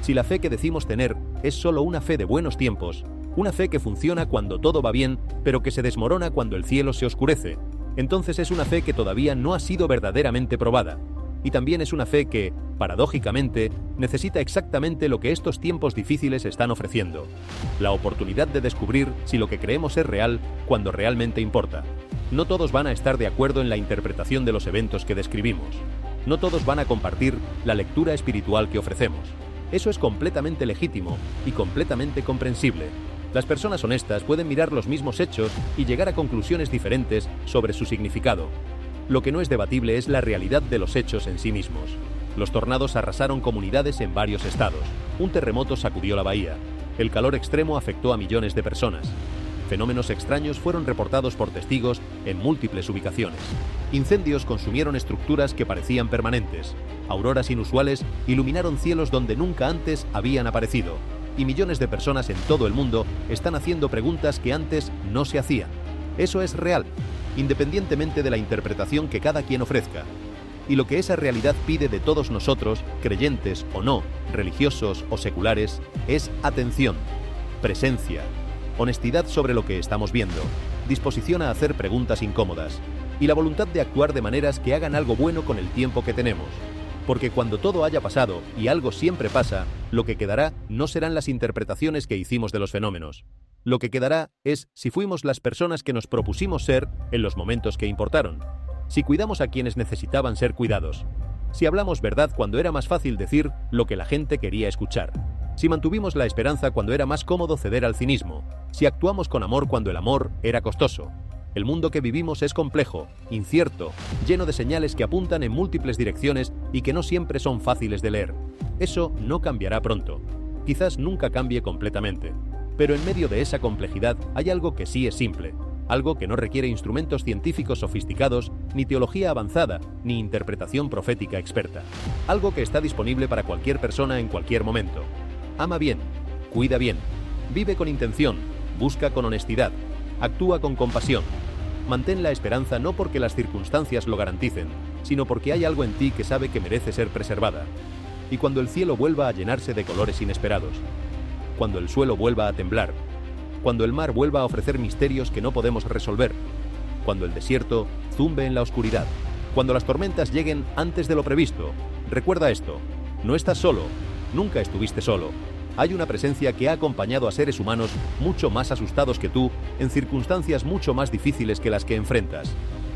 Si la fe que decimos tener es solo una fe de buenos tiempos, una fe que funciona cuando todo va bien, pero que se desmorona cuando el cielo se oscurece, entonces es una fe que todavía no ha sido verdaderamente probada. y también es una fe que, paradójicamente, necesita exactamente lo que estos tiempos difíciles están ofreciendo: la oportunidad de descubrir si lo que creemos es real cuando realmente importa. No todos van a estar de acuerdo en la interpretación de los eventos que describimos. No todos van a compartir la lectura espiritual que ofrecemos. Eso es completamente legítimo y completamente comprensible. Las personas honestas pueden mirar los mismos hechos y llegar a conclusiones diferentes sobre su significado. Lo que no es debatible es la realidad de los hechos en sí mismos. Los tornados arrasaron comunidades en varios estados. Un terremoto sacudió la bahía. El calor extremo afectó a millones de personas. Fenómenos extraños fueron reportados por testigos en múltiples ubicaciones. Incendios consumieron estructuras que parecían permanentes. Auroras inusuales iluminaron cielos donde nunca antes habían aparecido. Y millones de personas en todo el mundo están haciendo preguntas que antes no se hacían. Eso es real, independientemente de la interpretación que cada quien ofrezca. Y lo que esa realidad pide de todos nosotros, creyentes o no, religiosos o seculares, es atención, presencia, honestidad sobre lo que estamos viendo, disposición a hacer preguntas incómodas y la voluntad de actuar de maneras que hagan algo bueno con el tiempo que tenemos. Porque cuando todo haya pasado, y algo siempre pasa, lo que quedará no serán las interpretaciones que hicimos de los fenómenos. Lo que quedará es si fuimos las personas que nos propusimos ser en los momentos que importaron, si cuidamos a quienes necesitaban ser cuidados, si hablamos verdad cuando era más fácil decir lo que la gente quería escuchar, si mantuvimos la esperanza cuando era más cómodo ceder al cinismo, si actuamos con amor cuando el amor era costoso. El mundo que vivimos es complejo, incierto, lleno de señales que apuntan en múltiples direcciones y que no siempre son fáciles de leer. Eso no cambiará pronto. Quizás nunca cambie completamente. Pero en medio de esa complejidad hay algo que sí es simple, algo que no requiere instrumentos científicos sofisticados, ni teología avanzada, ni interpretación profética experta. Algo que está disponible para cualquier persona en cualquier momento. Ama bien, cuida bien, vive con intención, busca con honestidad, actúa con compasión. Mantén la esperanza no porque las circunstancias lo garanticen, sino porque hay algo en ti que sabe que merece ser preservada. Y cuando el cielo vuelva a llenarse de colores inesperados, cuando el suelo vuelva a temblar, cuando el mar vuelva a ofrecer misterios que no podemos resolver, cuando el desierto zumbe en la oscuridad, cuando las tormentas lleguen antes de lo previsto, recuerda esto: no estás solo, nunca estuviste solo. Hay una presencia que ha acompañado a seres humanos mucho más asustados que tú en circunstancias mucho más difíciles que las que enfrentas.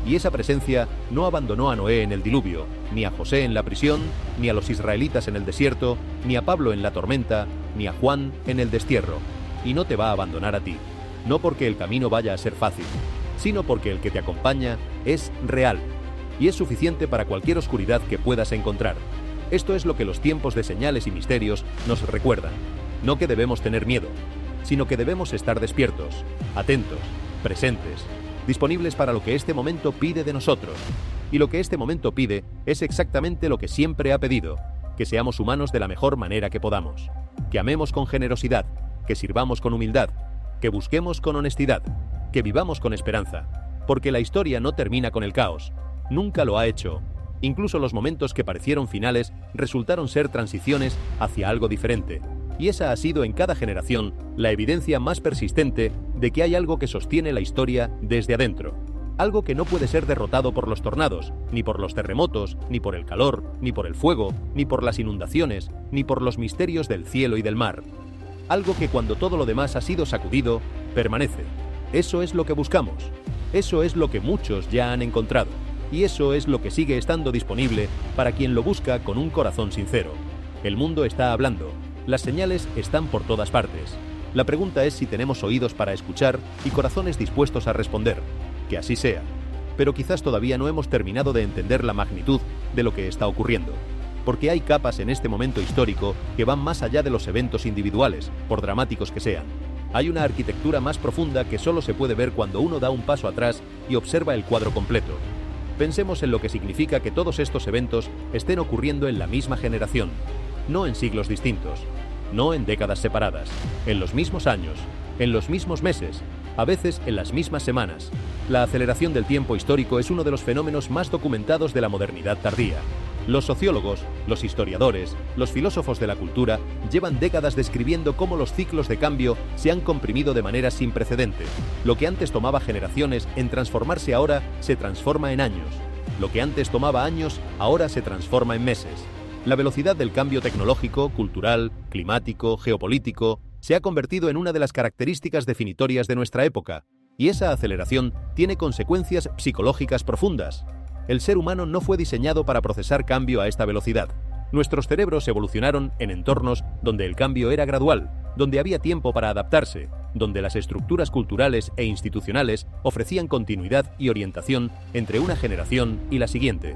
Y esa presencia no abandonó a Noé en el diluvio, ni a José en la prisión, ni a los israelitas en el desierto, ni a Pablo en la tormenta, ni a Juan en el destierro. Y no te va a abandonar a ti, no porque el camino vaya a ser fácil, sino porque el que te acompaña es real y es suficiente para cualquier oscuridad que puedas encontrar. Esto es lo que los tiempos de señales y misterios nos recuerdan. No que debemos tener miedo, sino que debemos estar despiertos, atentos, presentes, disponibles para lo que este momento pide de nosotros. Y lo que este momento pide es exactamente lo que siempre ha pedido: que seamos humanos de la mejor manera que podamos, que amemos con generosidad, que sirvamos con humildad, que busquemos con honestidad, que vivamos con esperanza. Porque la historia no termina con el caos, nunca lo ha hecho. Incluso los momentos que parecieron finales resultaron ser transiciones hacia algo diferente. Y esa ha sido en cada generación la evidencia más persistente de que hay algo que sostiene la historia desde adentro. Algo que no puede ser derrotado por los tornados, ni por los terremotos, ni por el calor, ni por el fuego, ni por las inundaciones, ni por los misterios del cielo y del mar. Algo que cuando todo lo demás ha sido sacudido, permanece. Eso es lo que buscamos. Eso es lo que muchos ya han encontrado. Y eso es lo que sigue estando disponible para quien lo busca con un corazón sincero. El mundo está hablando. Las señales están por todas partes. La pregunta es si tenemos oídos para escuchar y corazones dispuestos a responder. Que así sea. Pero quizás todavía no hemos terminado de entender la magnitud de lo que está ocurriendo. Porque hay capas en este momento histórico que van más allá de los eventos individuales, por dramáticos que sean. Hay una arquitectura más profunda que solo se puede ver cuando uno da un paso atrás y observa el cuadro completo. Pensemos en lo que significa que todos estos eventos estén ocurriendo en la misma generación, no en siglos distintos, no en décadas separadas, en los mismos años, en los mismos meses, a veces en las mismas semanas. La aceleración del tiempo histórico es uno de los fenómenos más documentados de la modernidad tardía. Los sociólogos, los historiadores, los filósofos de la cultura llevan décadas describiendo cómo los ciclos de cambio se han comprimido de manera sin precedente. Lo que antes tomaba generaciones en transformarse ahora se transforma en años. Lo que antes tomaba años, ahora se transforma en meses. La velocidad del cambio tecnológico, cultural, climático, geopolítico, se ha convertido en una de las características definitorias de nuestra época, y esa aceleración tiene consecuencias psicológicas profundas. El ser humano no fue diseñado para procesar cambio a esta velocidad. Nuestros cerebros evolucionaron en entornos donde el cambio era gradual, donde había tiempo para adaptarse, donde las estructuras culturales e institucionales ofrecían continuidad y orientación entre una generación y la siguiente.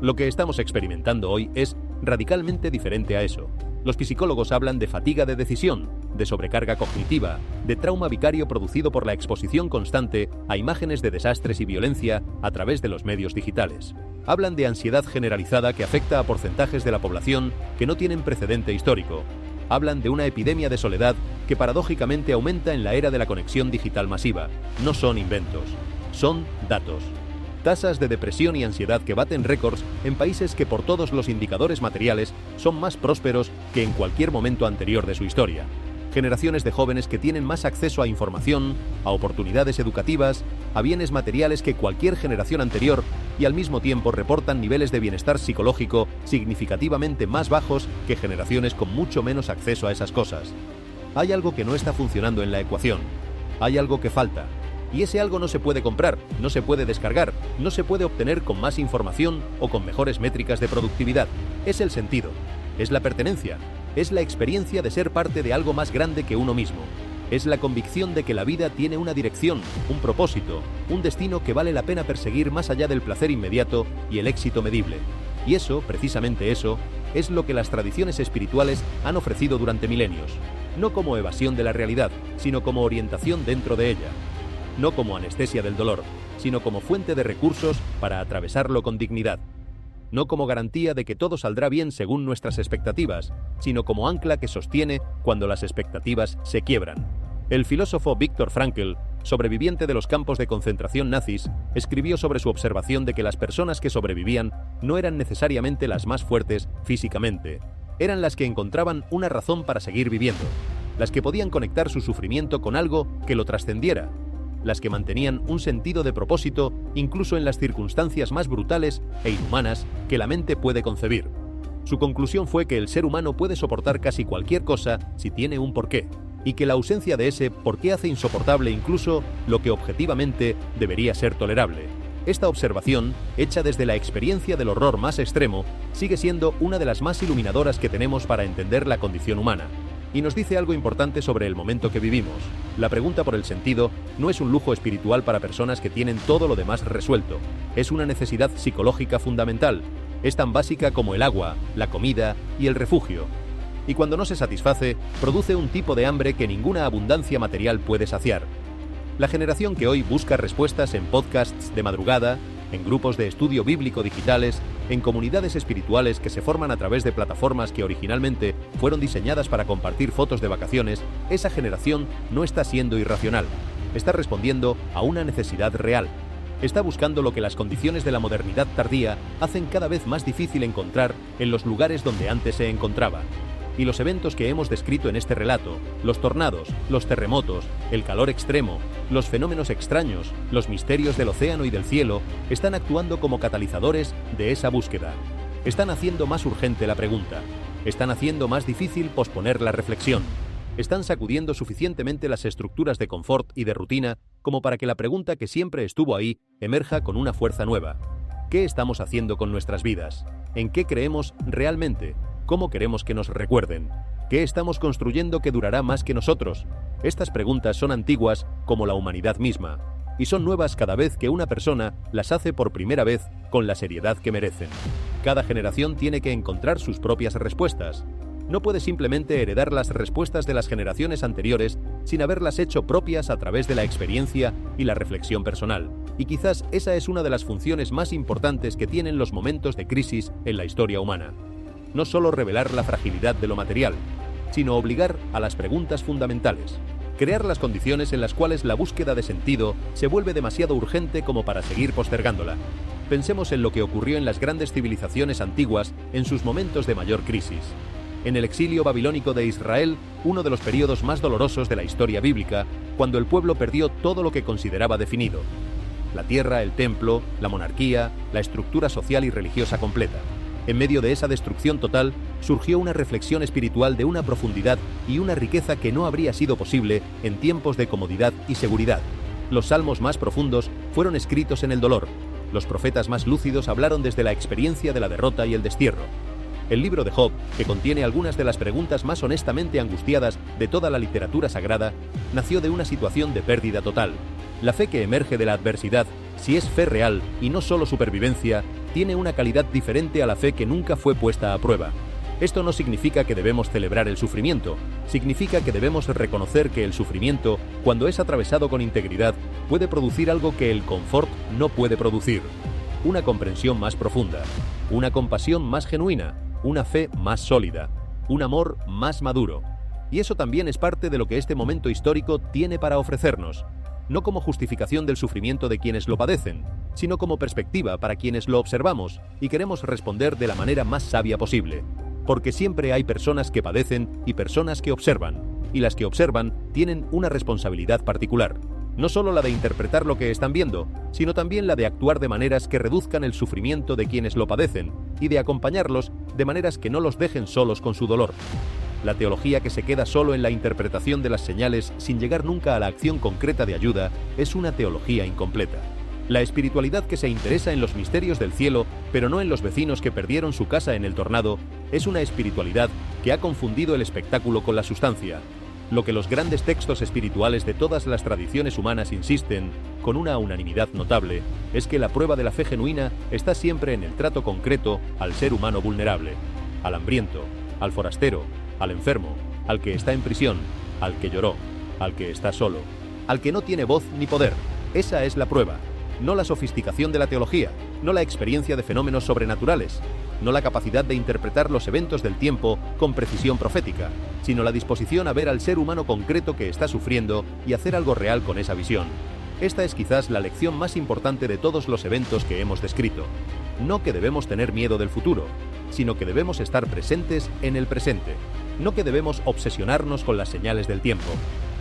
Lo que estamos experimentando hoy es radicalmente diferente a eso. Los psicólogos hablan de fatiga de decisión, de sobrecarga cognitiva, de trauma vicario producido por la exposición constante a imágenes de desastres y violencia a través de los medios digitales. Hablan de ansiedad generalizada que afecta a porcentajes de la población que no tienen precedente histórico. Hablan de una epidemia de soledad que paradójicamente aumenta en la era de la conexión digital masiva. No son inventos, son datos. Tasas de depresión y ansiedad que baten récords en países que por todos los indicadores materiales son más prósperos que en cualquier momento anterior de su historia. Generaciones de jóvenes que tienen más acceso a información, a oportunidades educativas, a bienes materiales que cualquier generación anterior y al mismo tiempo reportan niveles de bienestar psicológico significativamente más bajos que generaciones con mucho menos acceso a esas cosas. Hay algo que no está funcionando en la ecuación. Hay algo que falta. Y ese algo no se puede comprar, no se puede descargar, no se puede obtener con más información o con mejores métricas de productividad. Es el sentido, es la pertenencia, es la experiencia de ser parte de algo más grande que uno mismo. Es la convicción de que la vida tiene una dirección, un propósito, un destino que vale la pena perseguir más allá del placer inmediato y el éxito medible. Y eso, precisamente eso, es lo que las tradiciones espirituales han ofrecido durante milenios. No como evasión de la realidad, sino como orientación dentro de ella. No como anestesia del dolor, sino como fuente de recursos para atravesarlo con dignidad. No como garantía de que todo saldrá bien según nuestras expectativas, sino como ancla que sostiene cuando las expectativas se quiebran. El filósofo Viktor Frankl, sobreviviente de los campos de concentración nazis, escribió sobre su observación de que las personas que sobrevivían no eran necesariamente las más fuertes físicamente, eran las que encontraban una razón para seguir viviendo, las que podían conectar su sufrimiento con algo que lo trascendiera, las que mantenían un sentido de propósito incluso en las circunstancias más brutales e inhumanas que la mente puede concebir. Su conclusión fue que el ser humano puede soportar casi cualquier cosa si tiene un porqué, y que la ausencia de ese porqué hace insoportable incluso lo que objetivamente debería ser tolerable. Esta observación, hecha desde la experiencia del horror más extremo, sigue siendo una de las más iluminadoras que tenemos para entender la condición humana. Y nos dice algo importante sobre el momento que vivimos. La pregunta por el sentido no es un lujo espiritual para personas que tienen todo lo demás resuelto. Es una necesidad psicológica fundamental. Es tan básica como el agua, la comida y el refugio. Y cuando no se satisface, produce un tipo de hambre que ninguna abundancia material puede saciar. La generación que hoy busca respuestas en podcasts de madrugada, en grupos de estudio bíblico digitales, en comunidades espirituales que se forman a través de plataformas que originalmente fueron diseñadas para compartir fotos de vacaciones, esa generación no está siendo irracional. Está respondiendo a una necesidad real. Está buscando lo que las condiciones de la modernidad tardía hacen cada vez más difícil encontrar en los lugares donde antes se encontraba. Y los eventos que hemos descrito en este relato, los tornados, los terremotos, el calor extremo, los fenómenos extraños, los misterios del océano y del cielo, están actuando como catalizadores de esa búsqueda. Están haciendo más urgente la pregunta. Están haciendo más difícil posponer la reflexión. Están sacudiendo suficientemente las estructuras de confort y de rutina como para que la pregunta que siempre estuvo ahí emerja con una fuerza nueva. ¿Qué estamos haciendo con nuestras vidas? ¿En qué creemos realmente? ¿Cómo queremos que nos recuerden? ¿Qué estamos construyendo que durará más que nosotros? Estas preguntas son antiguas como la humanidad misma, y son nuevas cada vez que una persona las hace por primera vez con la seriedad que merecen. Cada generación tiene que encontrar sus propias respuestas. No puede simplemente heredar las respuestas de las generaciones anteriores sin haberlas hecho propias a través de la experiencia y la reflexión personal. Y quizás esa es una de las funciones más importantes que tienen los momentos de crisis en la historia humana. No solo revelar la fragilidad de lo material, sino obligar a las preguntas fundamentales. Crear las condiciones en las cuales la búsqueda de sentido se vuelve demasiado urgente como para seguir postergándola. Pensemos en lo que ocurrió en las grandes civilizaciones antiguas en sus momentos de mayor crisis. En el exilio babilónico de Israel, uno de los periodos más dolorosos de la historia bíblica, cuando el pueblo perdió todo lo que consideraba definido. la tierra, el templo, la monarquía, la estructura social y religiosa completa. En medio de esa destrucción total, surgió una reflexión espiritual de una profundidad y una riqueza que no habría sido posible en tiempos de comodidad y seguridad. Los salmos más profundos fueron escritos en el dolor. Los profetas más lúcidos hablaron desde la experiencia de la derrota y el destierro. El libro de Job, que contiene algunas de las preguntas más honestamente angustiadas de toda la literatura sagrada, nació de una situación de pérdida total. La fe que emerge de la adversidad, si es fe real y no solo supervivencia, tiene una calidad diferente a la fe que nunca fue puesta a prueba. Esto no significa que debemos celebrar el sufrimiento, significa que debemos reconocer que el sufrimiento, cuando es atravesado con integridad, puede producir algo que el confort no puede producir. Una comprensión más profunda, una compasión más genuina, una fe más sólida, un amor más maduro. Y eso también es parte de lo que este momento histórico tiene para ofrecernos, no como justificación del sufrimiento de quienes lo padecen, sino como perspectiva para quienes lo observamos y queremos responder de la manera más sabia posible. Porque siempre hay personas que padecen y personas que observan, y las que observan tienen una responsabilidad particular. No solo la de interpretar lo que están viendo, sino también la de actuar de maneras que reduzcan el sufrimiento de quienes lo padecen y de acompañarlos de maneras que no los dejen solos con su dolor. La teología que se queda solo en la interpretación de las señales sin llegar nunca a la acción concreta de ayuda es una teología incompleta. La espiritualidad que se interesa en los misterios del cielo, pero no en los vecinos que perdieron su casa en el tornado, es una espiritualidad que ha confundido el espectáculo con la sustancia. Lo que los grandes textos espirituales de todas las tradiciones humanas insisten, con una unanimidad notable, es que la prueba de la fe genuina está siempre en el trato concreto al ser humano vulnerable, al hambriento, al forastero, al enfermo, al que está en prisión, al que lloró, al que está solo, al que no tiene voz ni poder. Esa es la prueba, no la sofisticación de la teología, no la experiencia de fenómenos sobrenaturales, no la capacidad de interpretar los eventos del tiempo con precisión profética, sino la disposición a ver al ser humano concreto que está sufriendo y hacer algo real con esa visión. Esta es quizás la lección más importante de todos los eventos que hemos descrito. No que debemos tener miedo del futuro, sino que debemos estar presentes en el presente. No que debemos obsesionarnos con las señales del tiempo,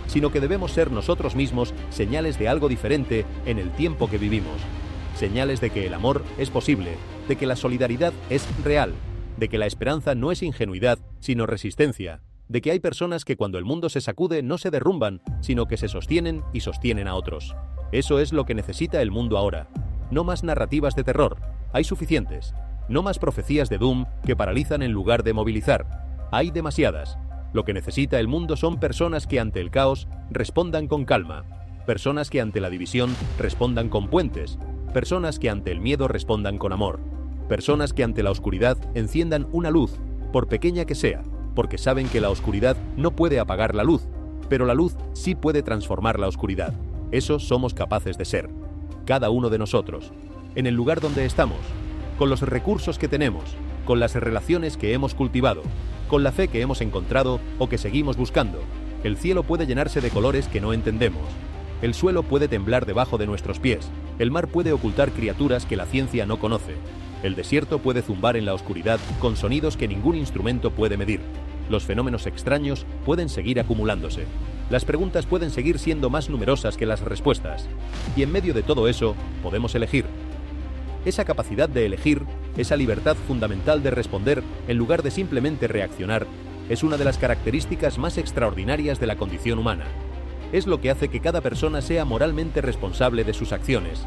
sino que debemos ser nosotros mismos señales de algo diferente en el tiempo que vivimos. Señales de que el amor es posible, de que la solidaridad es real, de que la esperanza no es ingenuidad, sino resistencia, de que hay personas que cuando el mundo se sacude no se derrumban, sino que se sostienen y sostienen a otros. Eso es lo que necesita el mundo ahora. No más narrativas de terror, hay suficientes. No más profecías de doom que paralizan en lugar de movilizar. Hay demasiadas. Lo que necesita el mundo son personas que ante el caos respondan con calma, personas que ante la división respondan con puentes, personas que ante el miedo respondan con amor, personas que ante la oscuridad enciendan una luz, por pequeña que sea, porque saben que la oscuridad no puede apagar la luz, pero la luz sí puede transformar la oscuridad. Eso somos capaces de ser, cada uno de nosotros, en el lugar donde estamos, con los recursos que tenemos, con las relaciones que hemos cultivado, con la fe que hemos encontrado o que seguimos buscando. El cielo puede llenarse de colores que no entendemos. El suelo puede temblar debajo de nuestros pies. El mar puede ocultar criaturas que la ciencia no conoce. El desierto puede zumbar en la oscuridad con sonidos que ningún instrumento puede medir. Los fenómenos extraños pueden seguir acumulándose. Las preguntas pueden seguir siendo más numerosas que las respuestas. Y en medio de todo eso, podemos elegir. Esa capacidad de elegir, esa libertad fundamental de responder en lugar de simplemente reaccionar, es una de las características más extraordinarias de la condición humana. Es lo que hace que cada persona sea moralmente responsable de sus acciones.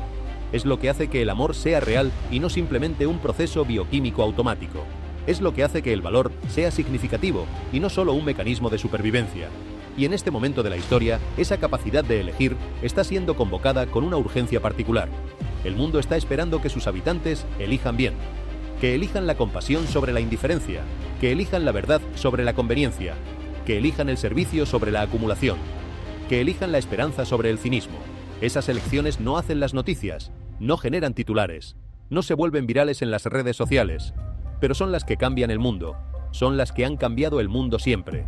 Es lo que hace que el amor sea real y no simplemente un proceso bioquímico automático. Es lo que hace que el valor sea significativo y no solo un mecanismo de supervivencia. Y en este momento de la historia, esa capacidad de elegir está siendo convocada con una urgencia particular. El mundo está esperando que sus habitantes elijan bien, que elijan la compasión sobre la indiferencia, que elijan la verdad sobre la conveniencia, que elijan el servicio sobre la acumulación, que elijan la esperanza sobre el cinismo. Esas elecciones no hacen las noticias, no generan titulares, no se vuelven virales en las redes sociales, pero son las que cambian el mundo, son las que han cambiado el mundo siempre.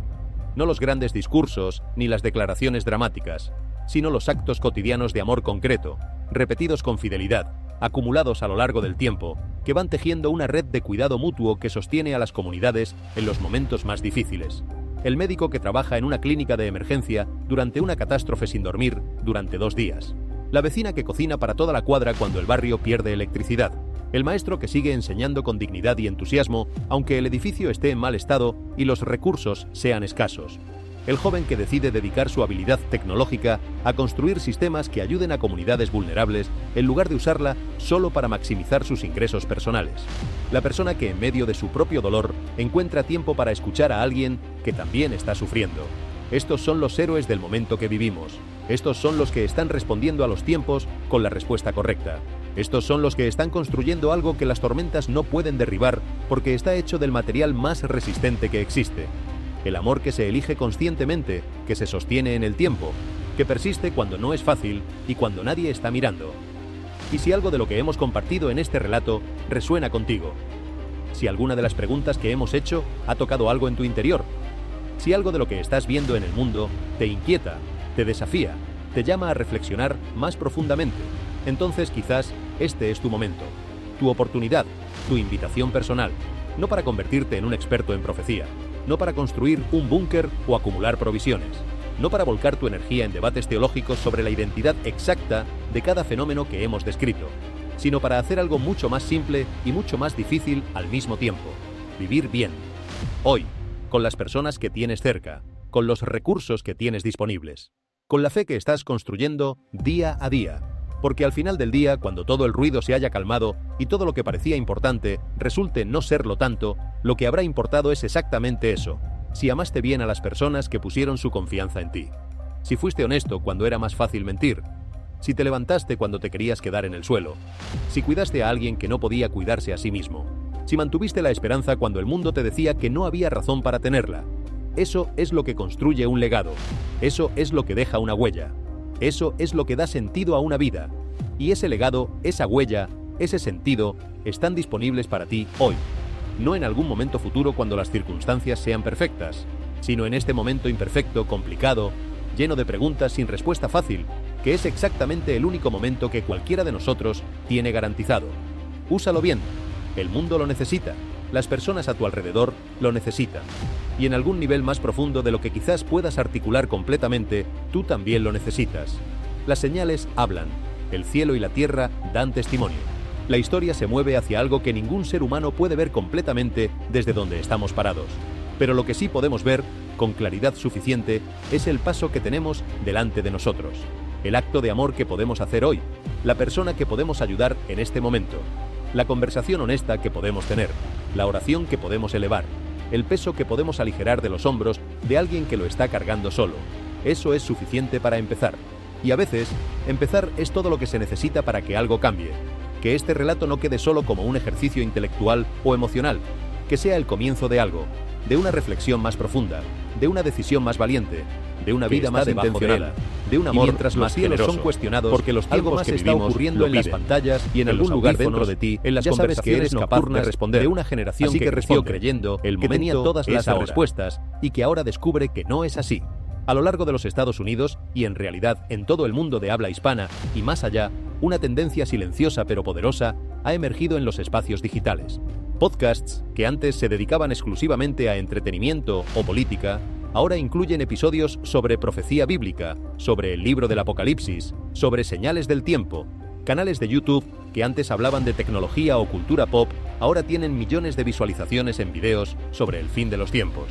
No los grandes discursos ni las declaraciones dramáticas, sino los actos cotidianos de amor concreto, repetidos con fidelidad, acumulados a lo largo del tiempo, que van tejiendo una red de cuidado mutuo que sostiene a las comunidades en los momentos más difíciles. El médico que trabaja en una clínica de emergencia durante una catástrofe sin dormir durante 2 días. la vecina que cocina para toda la cuadra cuando el barrio pierde electricidad, el maestro que sigue enseñando con dignidad y entusiasmo aunque el edificio esté en mal estado y los recursos sean escasos, el joven que decide dedicar su habilidad tecnológica a construir sistemas que ayuden a comunidades vulnerables en lugar de usarla solo para maximizar sus ingresos personales, la persona que en medio de su propio dolor encuentra tiempo para escuchar a alguien que también está sufriendo. Estos son los héroes del momento que vivimos. Estos son los que están respondiendo a los tiempos con la respuesta correcta. Estos son los que están construyendo algo que las tormentas no pueden derribar porque está hecho del material más resistente que existe. El amor que se elige conscientemente, que se sostiene en el tiempo, que persiste cuando no es fácil y cuando nadie está mirando. Y si algo de lo que hemos compartido en este relato resuena contigo, si alguna de las preguntas que hemos hecho ha tocado algo en tu interior, si algo de lo que estás viendo en el mundo te inquieta, te desafía, te llama a reflexionar más profundamente, entonces quizás este es tu momento, tu oportunidad, tu invitación personal, no para convertirte en un experto en profecía, no para construir un búnker o acumular provisiones, no para volcar tu energía en debates teológicos sobre la identidad exacta de cada fenómeno que hemos descrito, sino para hacer algo mucho más simple y mucho más difícil al mismo tiempo: vivir bien. Hoy, con las personas que tienes cerca, con los recursos que tienes disponibles, con la fe que estás construyendo día a día. Porque al final del día, cuando todo el ruido se haya calmado y todo lo que parecía importante resulte no serlo tanto, lo que habrá importado es exactamente eso: si amaste bien a las personas que pusieron su confianza en ti, si fuiste honesto cuando era más fácil mentir, si te levantaste cuando te querías quedar en el suelo, si cuidaste a alguien que no podía cuidarse a sí mismo, si mantuviste la esperanza cuando el mundo te decía que no había razón para tenerla. Eso es lo que construye un legado, eso es lo que deja una huella, eso es lo que da sentido a una vida. Y ese legado, esa huella, ese sentido, están disponibles para ti hoy. No en algún momento futuro cuando las circunstancias sean perfectas, sino en este momento imperfecto, complicado, lleno de preguntas sin respuesta fácil, que es exactamente el único momento que cualquiera de nosotros tiene garantizado. Úsalo bien. El mundo lo necesita. Las personas a tu alrededor lo necesitan. Y en algún nivel más profundo de lo que quizás puedas articular completamente, tú también lo necesitas. Las señales hablan. El cielo y la tierra dan testimonio. La historia se mueve hacia algo que ningún ser humano puede ver completamente desde donde estamos parados. Pero lo que sí podemos ver, con claridad suficiente, es el paso que tenemos delante de nosotros. El acto de amor que podemos hacer hoy. La persona que podemos ayudar en este momento. La conversación honesta que podemos tener. La oración que podemos elevar. El peso que podemos aligerar de los hombros de alguien que lo está cargando solo. Eso es suficiente para empezar. Y a veces, empezar es todo lo que se necesita para que algo cambie. Que este relato no quede solo como un ejercicio intelectual o emocional, que sea el comienzo de algo, de una reflexión más profunda, de una decisión más valiente, de una vida más intencionada, de un amor mientras los cielos son cuestionados, porque los tiempos más que está ocurriendo en las pantallas y en algún lugar dentro de ti, en las conversaciones que eres capaz de responder, de una generación que creció creyendo que tenía todas las respuestas y que ahora descubre que no es así. A lo largo de los Estados Unidos, y en realidad en todo el mundo de habla hispana y más allá, una tendencia silenciosa pero poderosa ha emergido en los espacios digitales. Podcasts, que antes se dedicaban exclusivamente a entretenimiento o política, ahora incluyen episodios sobre profecía bíblica, sobre el libro del Apocalipsis, sobre señales del tiempo. Canales de YouTube, que antes hablaban de tecnología o cultura pop, ahora tienen millones de visualizaciones en videos sobre el fin de los tiempos.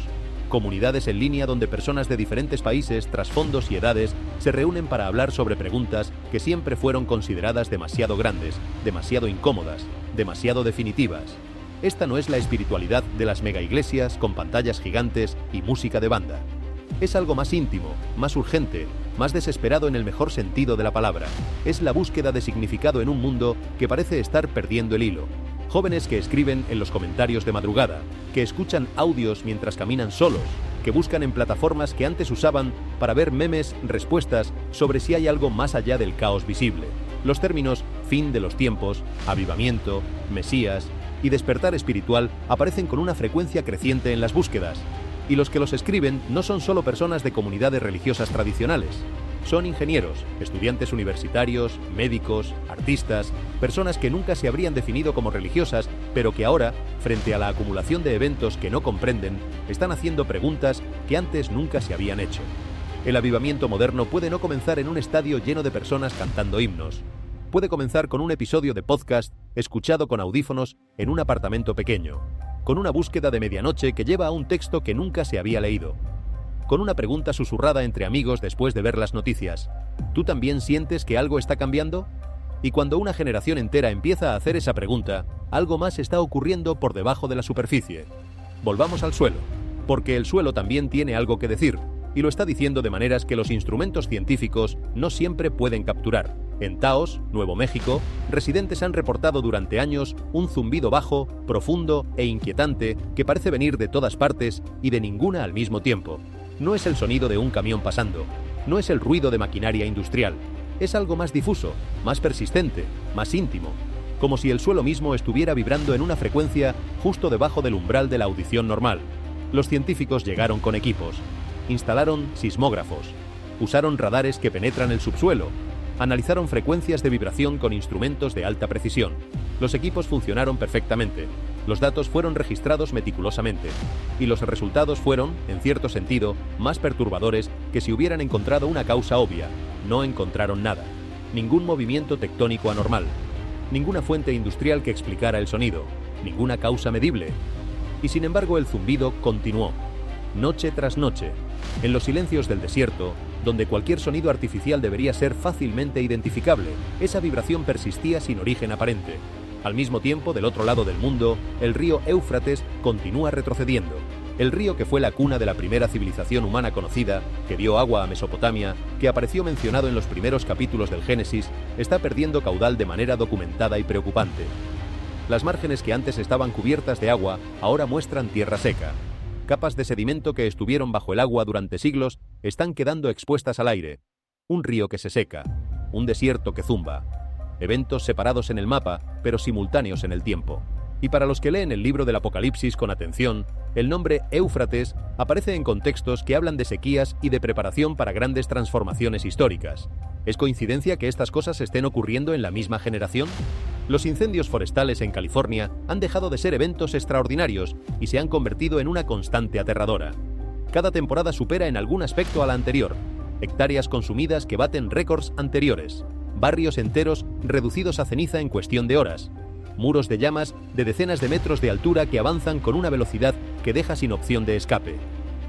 Comunidades en línea donde personas de diferentes países, trasfondos y edades se reúnen para hablar sobre preguntas que siempre fueron consideradas demasiado grandes, demasiado incómodas, demasiado definitivas. Esta no es la espiritualidad de las megaiglesias con pantallas gigantes y música de banda. Es algo más íntimo, más urgente, más desesperado en el mejor sentido de la palabra. Es la búsqueda de significado en un mundo que parece estar perdiendo el hilo. Jóvenes que escriben en los comentarios de madrugada, que escuchan audios mientras caminan solos, que buscan en plataformas que antes usaban para ver memes, respuestas sobre si hay algo más allá del caos visible. Los términos fin de los tiempos, avivamiento, Mesías y despertar espiritual aparecen con una frecuencia creciente en las búsquedas. Y los que los escriben no son solo personas de comunidades religiosas tradicionales. Son ingenieros, estudiantes universitarios, médicos, artistas, personas que nunca se habrían definido como religiosas, pero que ahora, frente a la acumulación de eventos que no comprenden, están haciendo preguntas que antes nunca se habían hecho. El avivamiento moderno puede no comenzar en un estadio lleno de personas cantando himnos. Puede comenzar con un episodio de podcast escuchado con audífonos en un apartamento pequeño, con una búsqueda de medianoche que lleva a un texto que nunca se había leído, con una pregunta susurrada entre amigos después de ver las noticias. ¿Tú también sientes que algo está cambiando? Y cuando una generación entera empieza a hacer esa pregunta, algo más está ocurriendo por debajo de la superficie. Volvamos al suelo, porque el suelo también tiene algo que decir, y lo está diciendo de maneras que los instrumentos científicos no siempre pueden capturar. En Taos, Nuevo México, residentes han reportado durante años un zumbido bajo, profundo e inquietante que parece venir de todas partes y de ninguna al mismo tiempo. No es el sonido de un camión pasando, no es el ruido de maquinaria industrial, es algo más difuso, más persistente, más íntimo, como si el suelo mismo estuviera vibrando en una frecuencia justo debajo del umbral de la audición normal. Los científicos llegaron con equipos, instalaron sismógrafos, usaron radares que penetran el subsuelo, analizaron frecuencias de vibración con instrumentos de alta precisión. Los equipos funcionaron perfectamente, los datos fueron registrados meticulosamente, y los resultados fueron, en cierto sentido, más perturbadores que si hubieran encontrado una causa obvia. No encontraron nada, ningún movimiento tectónico anormal, ninguna fuente industrial que explicara el sonido, ninguna causa medible. Y sin embargo el zumbido continuó, noche tras noche, en los silencios del desierto, donde cualquier sonido artificial debería ser fácilmente identificable. Esa vibración persistía sin origen aparente. Al mismo tiempo, del otro lado del mundo, el río Éufrates continúa retrocediendo. El río que fue la cuna de la primera civilización humana conocida, que dio agua a Mesopotamia, que apareció mencionado en los primeros capítulos del Génesis, está perdiendo caudal de manera documentada y preocupante. Las márgenes que antes estaban cubiertas de agua ahora muestran tierra seca. Capas de sedimento que estuvieron bajo el agua durante siglos están quedando expuestas al aire. Un río que se seca, un desierto que zumba. Eventos separados en el mapa, pero simultáneos en el tiempo. Y para los que leen el libro del Apocalipsis con atención, el nombre Éufrates aparece en contextos que hablan de sequías y de preparación para grandes transformaciones históricas. ¿Es coincidencia que estas cosas estén ocurriendo en la misma generación? Los incendios forestales en California han dejado de ser eventos extraordinarios y se han convertido en una constante aterradora. Cada temporada supera en algún aspecto a la anterior. Hectáreas consumidas que baten récords anteriores. Barrios enteros reducidos a ceniza en cuestión de horas. Muros de llamas de decenas de metros de altura que avanzan con una velocidad que deja sin opción de escape.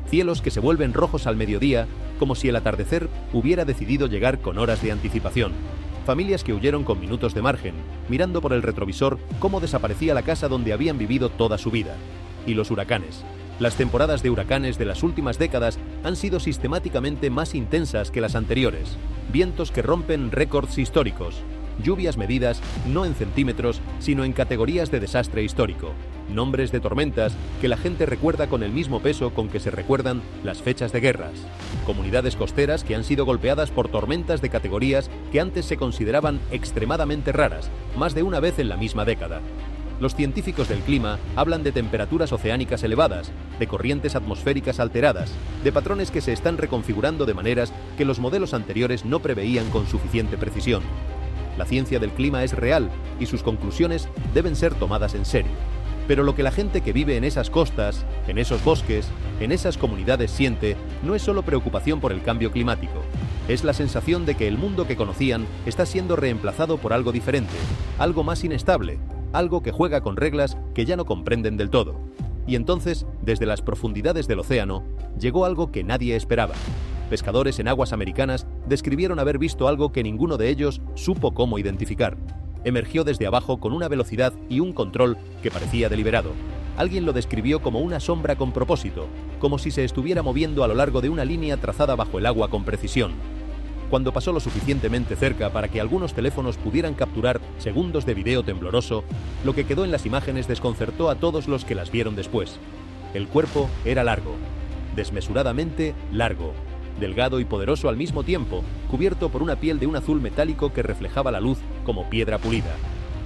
Cielos que se vuelven rojos al mediodía, como si el atardecer hubiera decidido llegar con horas de anticipación. Familias que huyeron con minutos de margen, mirando por el retrovisor cómo desaparecía la casa donde habían vivido toda su vida. Y los huracanes. Las temporadas de huracanes de las últimas décadas han sido sistemáticamente más intensas que las anteriores. Vientos que rompen récords históricos. Lluvias medidas no en centímetros, sino en categorías de desastre histórico. Nombres de tormentas que la gente recuerda con el mismo peso con que se recuerdan las fechas de guerras. Comunidades costeras que han sido golpeadas por tormentas de categorías que antes se consideraban extremadamente raras, más de una vez en la misma década. Los científicos del clima hablan de temperaturas oceánicas elevadas, de corrientes atmosféricas alteradas, de patrones que se están reconfigurando de maneras que los modelos anteriores no preveían con suficiente precisión. La ciencia del clima es real y sus conclusiones deben ser tomadas en serio. Pero lo que la gente que vive en esas costas, en esos bosques, en esas comunidades siente no es solo preocupación por el cambio climático. Es la sensación de que el mundo que conocían está siendo reemplazado por algo diferente, algo más inestable, algo que juega con reglas que ya no comprenden del todo. Y entonces, desde las profundidades del océano, llegó algo que nadie esperaba. Pescadores en aguas americanas describieron haber visto algo que ninguno de ellos supo cómo identificar. Emergió desde abajo con una velocidad y un control que parecía deliberado. Alguien lo describió como una sombra con propósito, como si se estuviera moviendo a lo largo de una línea trazada bajo el agua con precisión. Cuando pasó lo suficientemente cerca para que algunos teléfonos pudieran capturar segundos de video tembloroso, lo que quedó en las imágenes desconcertó a todos los que las vieron después. El cuerpo era largo, desmesuradamente largo, delgado y poderoso al mismo tiempo, cubierto por una piel de un azul metálico que reflejaba la luz como piedra pulida.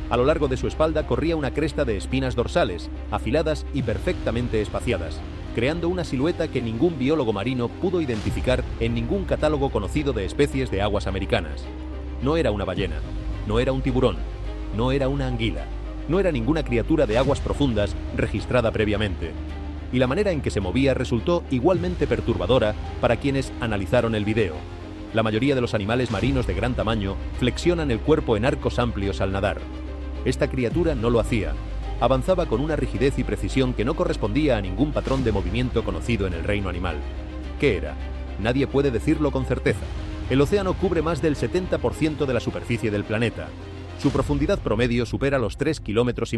A lo largo de su espalda corría una cresta de espinas dorsales, afiladas y perfectamente espaciadas, creando una silueta que ningún biólogo marino pudo identificar en ningún catálogo conocido de especies de aguas americanas. No era una ballena, no era un tiburón, no era una anguila, no era ninguna criatura de aguas profundas registrada previamente. y la manera en que se movía resultó igualmente perturbadora para quienes analizaron el video. La mayoría de los animales marinos de gran tamaño flexionan el cuerpo en arcos amplios al nadar. Esta criatura no lo hacía. Avanzaba con una rigidez y precisión que no correspondía a ningún patrón de movimiento conocido en el reino animal. ¿Qué era? Nadie puede decirlo con certeza. El océano cubre más del 70% de la superficie del planeta. Su profundidad promedio supera los 3,5 kilómetros.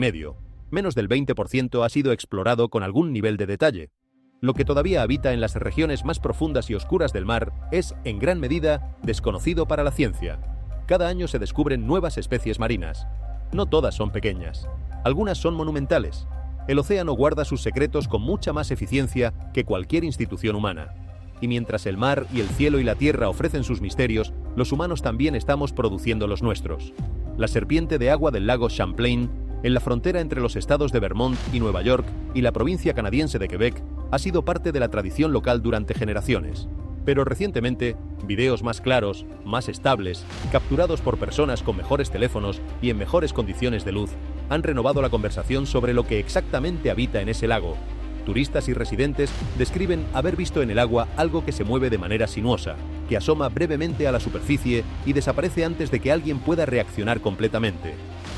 Menos del 20% ha sido explorado con algún nivel de detalle. Lo que todavía habita en las regiones más profundas y oscuras del mar es, en gran medida, desconocido para la ciencia. Cada año se descubren nuevas especies marinas. No todas son pequeñas. Algunas son monumentales. El océano guarda sus secretos con mucha más eficiencia que cualquier institución humana. Y mientras el mar y el cielo y la tierra ofrecen sus misterios, los humanos también estamos produciendo los nuestros. La serpiente de agua del lago Champlain, en la frontera entre los estados de Vermont y Nueva York y la provincia canadiense de Quebec, ha sido parte de la tradición local durante generaciones. Pero recientemente, videos más claros, más estables, capturados por personas con mejores teléfonos y en mejores condiciones de luz, han renovado la conversación sobre lo que exactamente habita en ese lago. Turistas y residentes describen haber visto en el agua algo que se mueve de manera sinuosa, que asoma brevemente a la superficie y desaparece antes de que alguien pueda reaccionar completamente.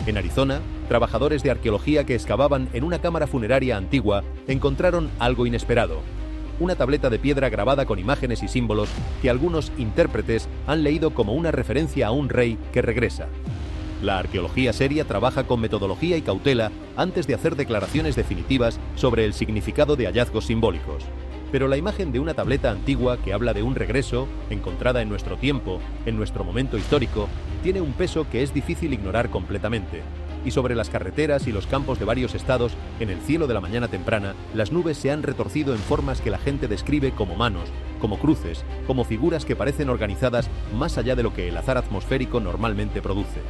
En Arizona, trabajadores de arqueología que excavaban en una cámara funeraria antigua encontraron algo inesperado. Una tableta de piedra grabada con imágenes y símbolos que algunos intérpretes han leído como una referencia a un rey que regresa. La arqueología seria trabaja con metodología y cautela antes de hacer declaraciones definitivas sobre el significado de hallazgos simbólicos. Pero la imagen de una tableta antigua que habla de un regreso, encontrada en nuestro tiempo, en nuestro momento histórico, tiene un peso que es difícil ignorar completamente. Y sobre las carreteras y los campos de varios estados, en el cielo de la mañana temprana, las nubes se han retorcido en formas que la gente describe como manos, como cruces, como figuras que parecen organizadas más allá de lo que el azar atmosférico normalmente produce.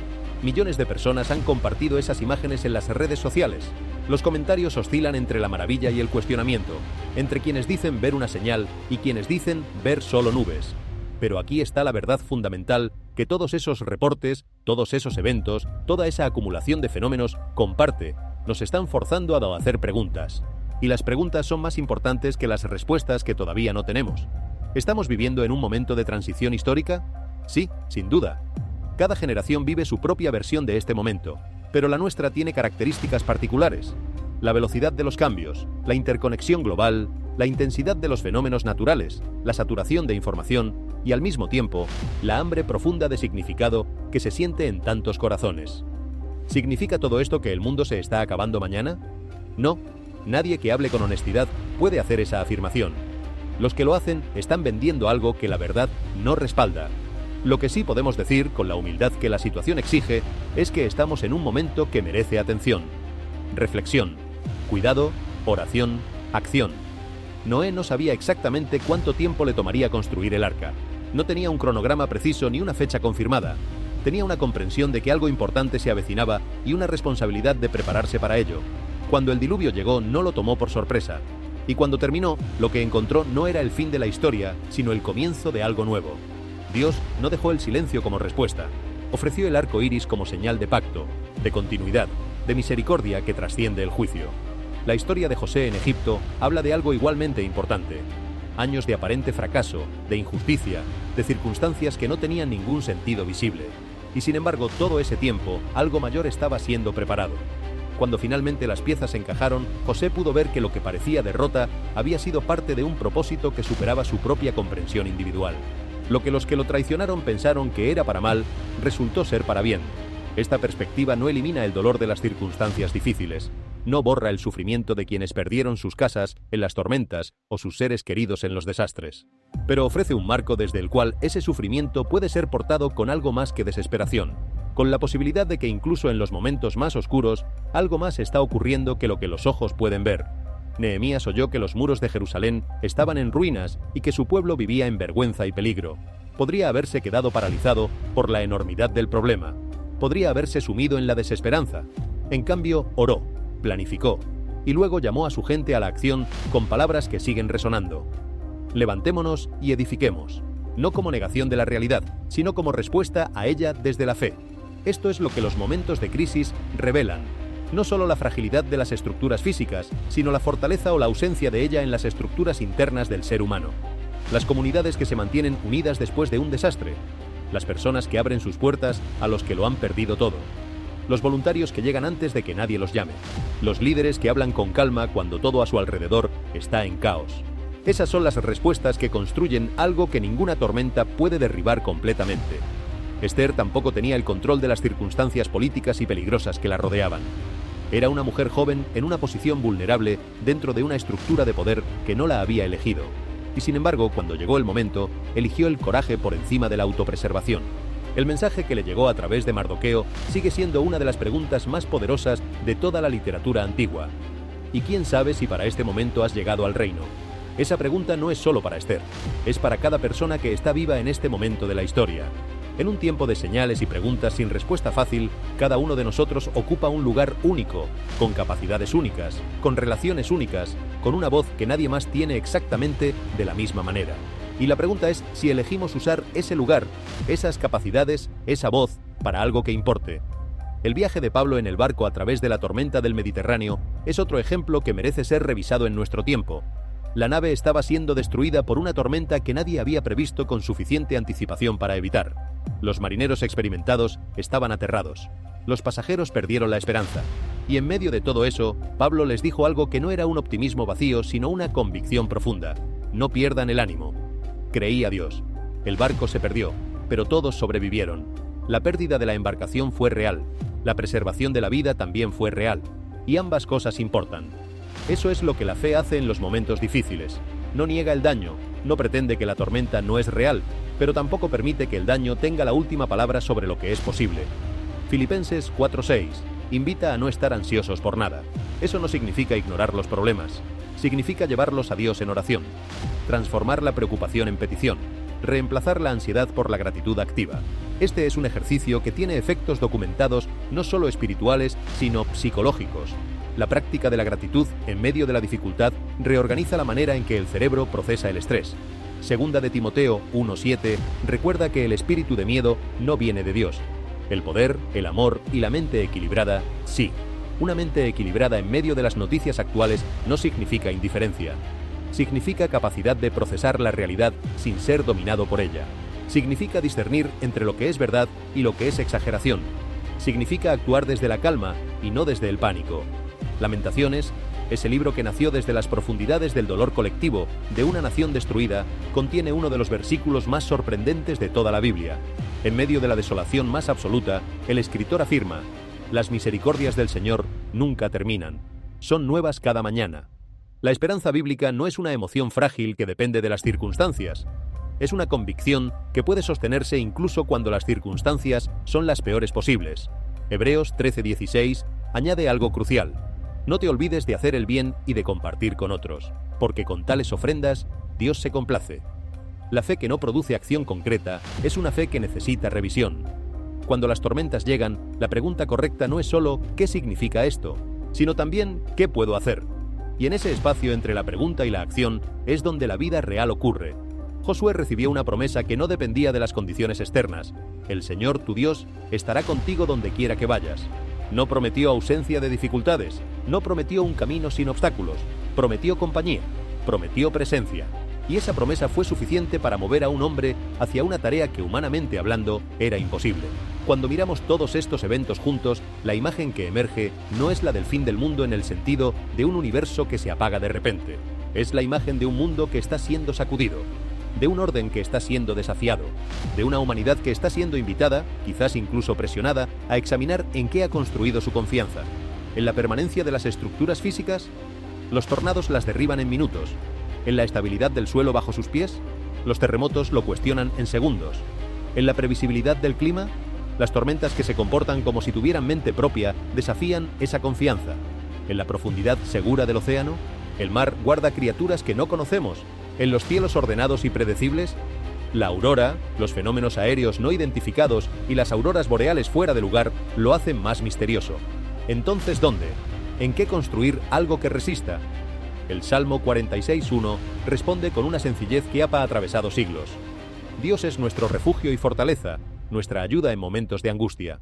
Millones de personas han compartido esas imágenes en las redes sociales. Los comentarios oscilan entre la maravilla y el cuestionamiento, entre quienes dicen ver una señal y quienes dicen ver solo nubes. Pero aquí está la verdad fundamental que todos esos reportes, todos esos eventos, toda esa acumulación de fenómenos comparte, nos están forzando a hacer preguntas. Y las preguntas son más importantes que las respuestas que todavía no tenemos. ¿Estamos viviendo en un momento de transición histórica? Sí, sin duda. Cada generación vive su propia versión de este momento, pero la nuestra tiene características particulares. La velocidad de los cambios, la interconexión global, la intensidad de los fenómenos naturales, la saturación de información y, al mismo tiempo, la hambre profunda de significado que se siente en tantos corazones. ¿Significa todo esto que el mundo se está acabando mañana? No, nadie que hable con honestidad puede hacer esa afirmación. Los que lo hacen están vendiendo algo que la verdad no respalda. Lo que sí podemos decir, con la humildad que la situación exige, es que estamos en un momento que merece atención. Reflexión, cuidado, oración, acción. Noé no sabía exactamente cuánto tiempo le tomaría construir el arca. No tenía un cronograma preciso ni una fecha confirmada. Tenía una comprensión de que algo importante se avecinaba y una responsabilidad de prepararse para ello. Cuando el diluvio llegó, no lo tomó por sorpresa. Y cuando terminó, lo que encontró no era el fin de la historia, sino el comienzo de algo nuevo. Dios no dejó el silencio como respuesta. Ofreció el arco iris como señal de pacto, de continuidad, de misericordia que trasciende el juicio. La historia de José en Egipto habla de algo igualmente importante. Años de aparente fracaso, de injusticia, de circunstancias que no tenían ningún sentido visible. Y sin embargo, todo ese tiempo, algo mayor estaba siendo preparado. Cuando finalmente las piezas encajaron, José pudo ver que lo que parecía derrota había sido parte de un propósito que superaba su propia comprensión individual. Lo que los que lo traicionaron pensaron que era para mal, resultó ser para bien. Esta perspectiva no elimina el dolor de las circunstancias difíciles, no borra el sufrimiento de quienes perdieron sus casas en las tormentas o sus seres queridos en los desastres, pero ofrece un marco desde el cual ese sufrimiento puede ser portado con algo más que desesperación, con la posibilidad de que incluso en los momentos más oscuros, algo más está ocurriendo que lo que los ojos pueden ver. Nehemías oyó que los muros de Jerusalén estaban en ruinas y que su pueblo vivía en vergüenza y peligro. Podría haberse quedado paralizado por la enormidad del problema. Podría haberse sumido en la desesperanza. En cambio, oró, planificó y luego llamó a su gente a la acción con palabras que siguen resonando. Levantémonos y edifiquemos, no como negación de la realidad, sino como respuesta a ella desde la fe. Esto es lo que los momentos de crisis revelan. No solo la fragilidad de las estructuras físicas, sino la fortaleza o la ausencia de ella en las estructuras internas del ser humano. Las comunidades que se mantienen unidas después de un desastre. Las personas que abren sus puertas a los que lo han perdido todo. Los voluntarios que llegan antes de que nadie los llame. Los líderes que hablan con calma cuando todo a su alrededor está en caos. Esas son las respuestas que construyen algo que ninguna tormenta puede derribar completamente. Esther tampoco tenía el control de las circunstancias políticas y peligrosas que la rodeaban. Era una mujer joven en una posición vulnerable dentro de una estructura de poder que no la había elegido. Y sin embargo, cuando llegó el momento, eligió el coraje por encima de la autopreservación. El mensaje que le llegó a través de Mardoqueo sigue siendo una de las preguntas más poderosas de toda la literatura antigua. ¿Y quién sabe si para este momento has llegado al reino? Esa pregunta no es solo para Esther, es para cada persona que está viva en este momento de la historia. En un tiempo de señales y preguntas sin respuesta fácil, cada uno de nosotros ocupa un lugar único, con capacidades únicas, con relaciones únicas, con una voz que nadie más tiene exactamente de la misma manera. Y la pregunta es si elegimos usar ese lugar, esas capacidades, esa voz, para algo que importe. El viaje de Pablo en el barco a través de la tormenta del Mediterráneo es otro ejemplo que merece ser revisado en nuestro tiempo. La nave estaba siendo destruida por una tormenta que nadie había previsto con suficiente anticipación para evitar. Los marineros experimentados estaban aterrados. Los pasajeros perdieron la esperanza. Y en medio de todo eso, Pablo les dijo algo que no era un optimismo vacío, sino una convicción profunda. No pierdan el ánimo. Creí a Dios. El barco se perdió, pero todos sobrevivieron. La pérdida de la embarcación fue real. La preservación de la vida también fue real. Y ambas cosas importan. Eso es lo que la fe hace en los momentos difíciles. No niega el daño, no pretende que la tormenta no es real, pero tampoco permite que el daño tenga la última palabra sobre lo que es posible. Filipenses 4:6 invita a no estar ansiosos por nada. Eso no significa ignorar los problemas. Significa llevarlos a Dios en oración. Transformar la preocupación en petición. Reemplazar la ansiedad por la gratitud activa. Este es un ejercicio que tiene efectos documentados no solo espirituales, sino psicológicos. La práctica de la gratitud en medio de la dificultad reorganiza la manera en que el cerebro procesa el estrés. Segunda de Timoteo 1:7 recuerda que el espíritu de miedo no viene de Dios. El poder, el amor y la mente equilibrada, sí. Una mente equilibrada en medio de las noticias actuales no significa indiferencia. Significa capacidad de procesar la realidad sin ser dominado por ella. Significa discernir entre lo que es verdad y lo que es exageración. Significa actuar desde la calma y no desde el pánico. Lamentaciones, ese libro que nació desde las profundidades del dolor colectivo de una nación destruida, contiene uno de los versículos más sorprendentes de toda la Biblia. En medio de la desolación más absoluta, el escritor afirma: «Las misericordias del Señor nunca terminan. Son nuevas cada mañana». La esperanza bíblica no es una emoción frágil que depende de las circunstancias. Es una convicción que puede sostenerse incluso cuando las circunstancias son las peores posibles. Hebreos 13:16 añade algo crucial. No te olvides de hacer el bien y de compartir con otros, porque con tales ofrendas Dios se complace. La fe que no produce acción concreta es una fe que necesita revisión. Cuando las tormentas llegan, la pregunta correcta no es solo ¿qué significa esto?, sino también ¿qué puedo hacer? Y en ese espacio entre la pregunta y la acción es donde la vida real ocurre. Josué recibió una promesa que no dependía de las condiciones externas. El Señor, tu Dios, estará contigo donde quiera que vayas. No prometió ausencia de dificultades, no prometió un camino sin obstáculos, prometió compañía, prometió presencia. Y esa promesa fue suficiente para mover a un hombre hacia una tarea que humanamente hablando era imposible. Cuando miramos todos estos eventos juntos, la imagen que emerge no es la del fin del mundo en el sentido de un universo que se apaga de repente. Es la imagen de un mundo que está siendo sacudido, de un orden que está siendo desafiado, de una humanidad que está siendo invitada, quizás incluso presionada, a examinar en qué ha construido su confianza. ¿En la permanencia de las estructuras físicas? Los tornados las derriban en minutos. ¿En la estabilidad del suelo bajo sus pies? Los terremotos lo cuestionan en segundos. ¿En la previsibilidad del clima? Las tormentas que se comportan como si tuvieran mente propia desafían esa confianza. ¿En la profundidad segura del océano? El mar guarda criaturas que no conocemos. ¿En los cielos ordenados y predecibles? La aurora, los fenómenos aéreos no identificados y las auroras boreales fuera de lugar lo hacen más misterioso. Entonces, ¿dónde? ¿En qué construir algo que resista? El Salmo 46:1 responde con una sencillez que ha atravesado siglos. Dios es nuestro refugio y fortaleza, nuestra ayuda en momentos de angustia.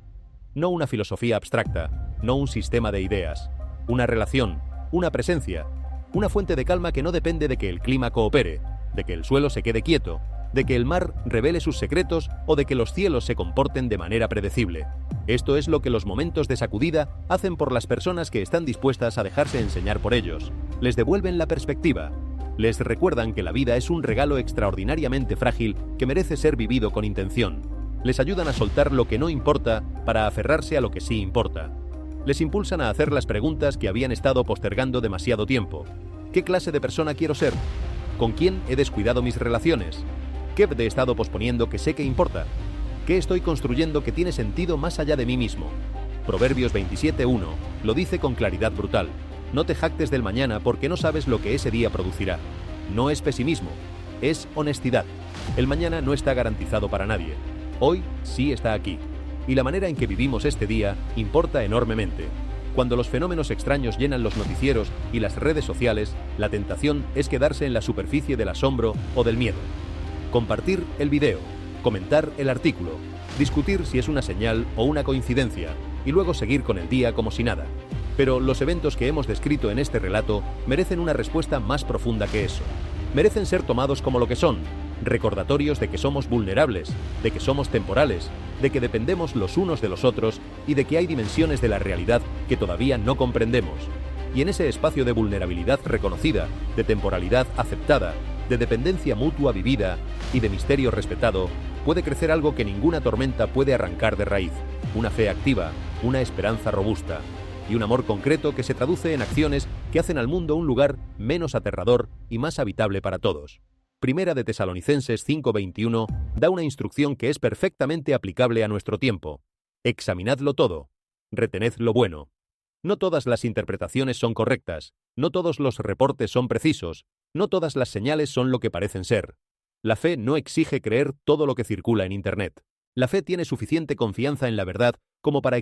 No una filosofía abstracta, no un sistema de ideas. Una relación, una presencia, una fuente de calma que no depende de que el clima coopere, de que el suelo se quede quieto, de que el mar revele sus secretos o de que los cielos se comporten de manera predecible. Esto es lo que los momentos de sacudida hacen por las personas que están dispuestas a dejarse enseñar por ellos. Les devuelven la perspectiva. Les recuerdan que la vida es un regalo extraordinariamente frágil que merece ser vivido con intención. Les ayudan a soltar lo que no importa para aferrarse a lo que sí importa. Les impulsan a hacer las preguntas que habían estado postergando demasiado tiempo. ¿Qué clase de persona quiero ser? ¿Con quién he descuidado mis relaciones? ¿Qué he estado posponiendo que sé que importa? ¿Qué estoy construyendo que tiene sentido más allá de mí mismo? Proverbios 27:1 lo dice con claridad brutal. No te jactes del mañana porque no sabes lo que ese día producirá. No es pesimismo, es honestidad. El mañana no está garantizado para nadie. Hoy sí está aquí. Y la manera en que vivimos este día importa enormemente. Cuando los fenómenos extraños llenan los noticieros y las redes sociales, la tentación es quedarse en la superficie del asombro o del miedo. Compartir el video, comentar el artículo, discutir si es una señal o una coincidencia, y luego seguir con el día como si nada. Pero los eventos que hemos descrito en este relato merecen una respuesta más profunda que eso. Merecen ser tomados como lo que son, recordatorios de que somos vulnerables, de que somos temporales, de que dependemos los unos de los otros y de que hay dimensiones de la realidad que todavía no comprendemos. Y en ese espacio de vulnerabilidad reconocida, de temporalidad aceptada, de dependencia mutua vivida y de misterio respetado, puede crecer algo que ninguna tormenta puede arrancar de raíz, una fe activa, una esperanza robusta y un amor concreto que se traduce en acciones que hacen al mundo un lugar menos aterrador y más habitable para todos. Primera de Tesalonicenses 5:21 da una instrucción que es perfectamente aplicable a nuestro tiempo. Examinadlo todo, retened lo bueno. No todas las interpretaciones son correctas, no todos los reportes son precisos, no todas las señales son lo que parecen ser. La fe no exige creer todo lo que circula en Internet. La fe tiene suficiente confianza en la verdad como para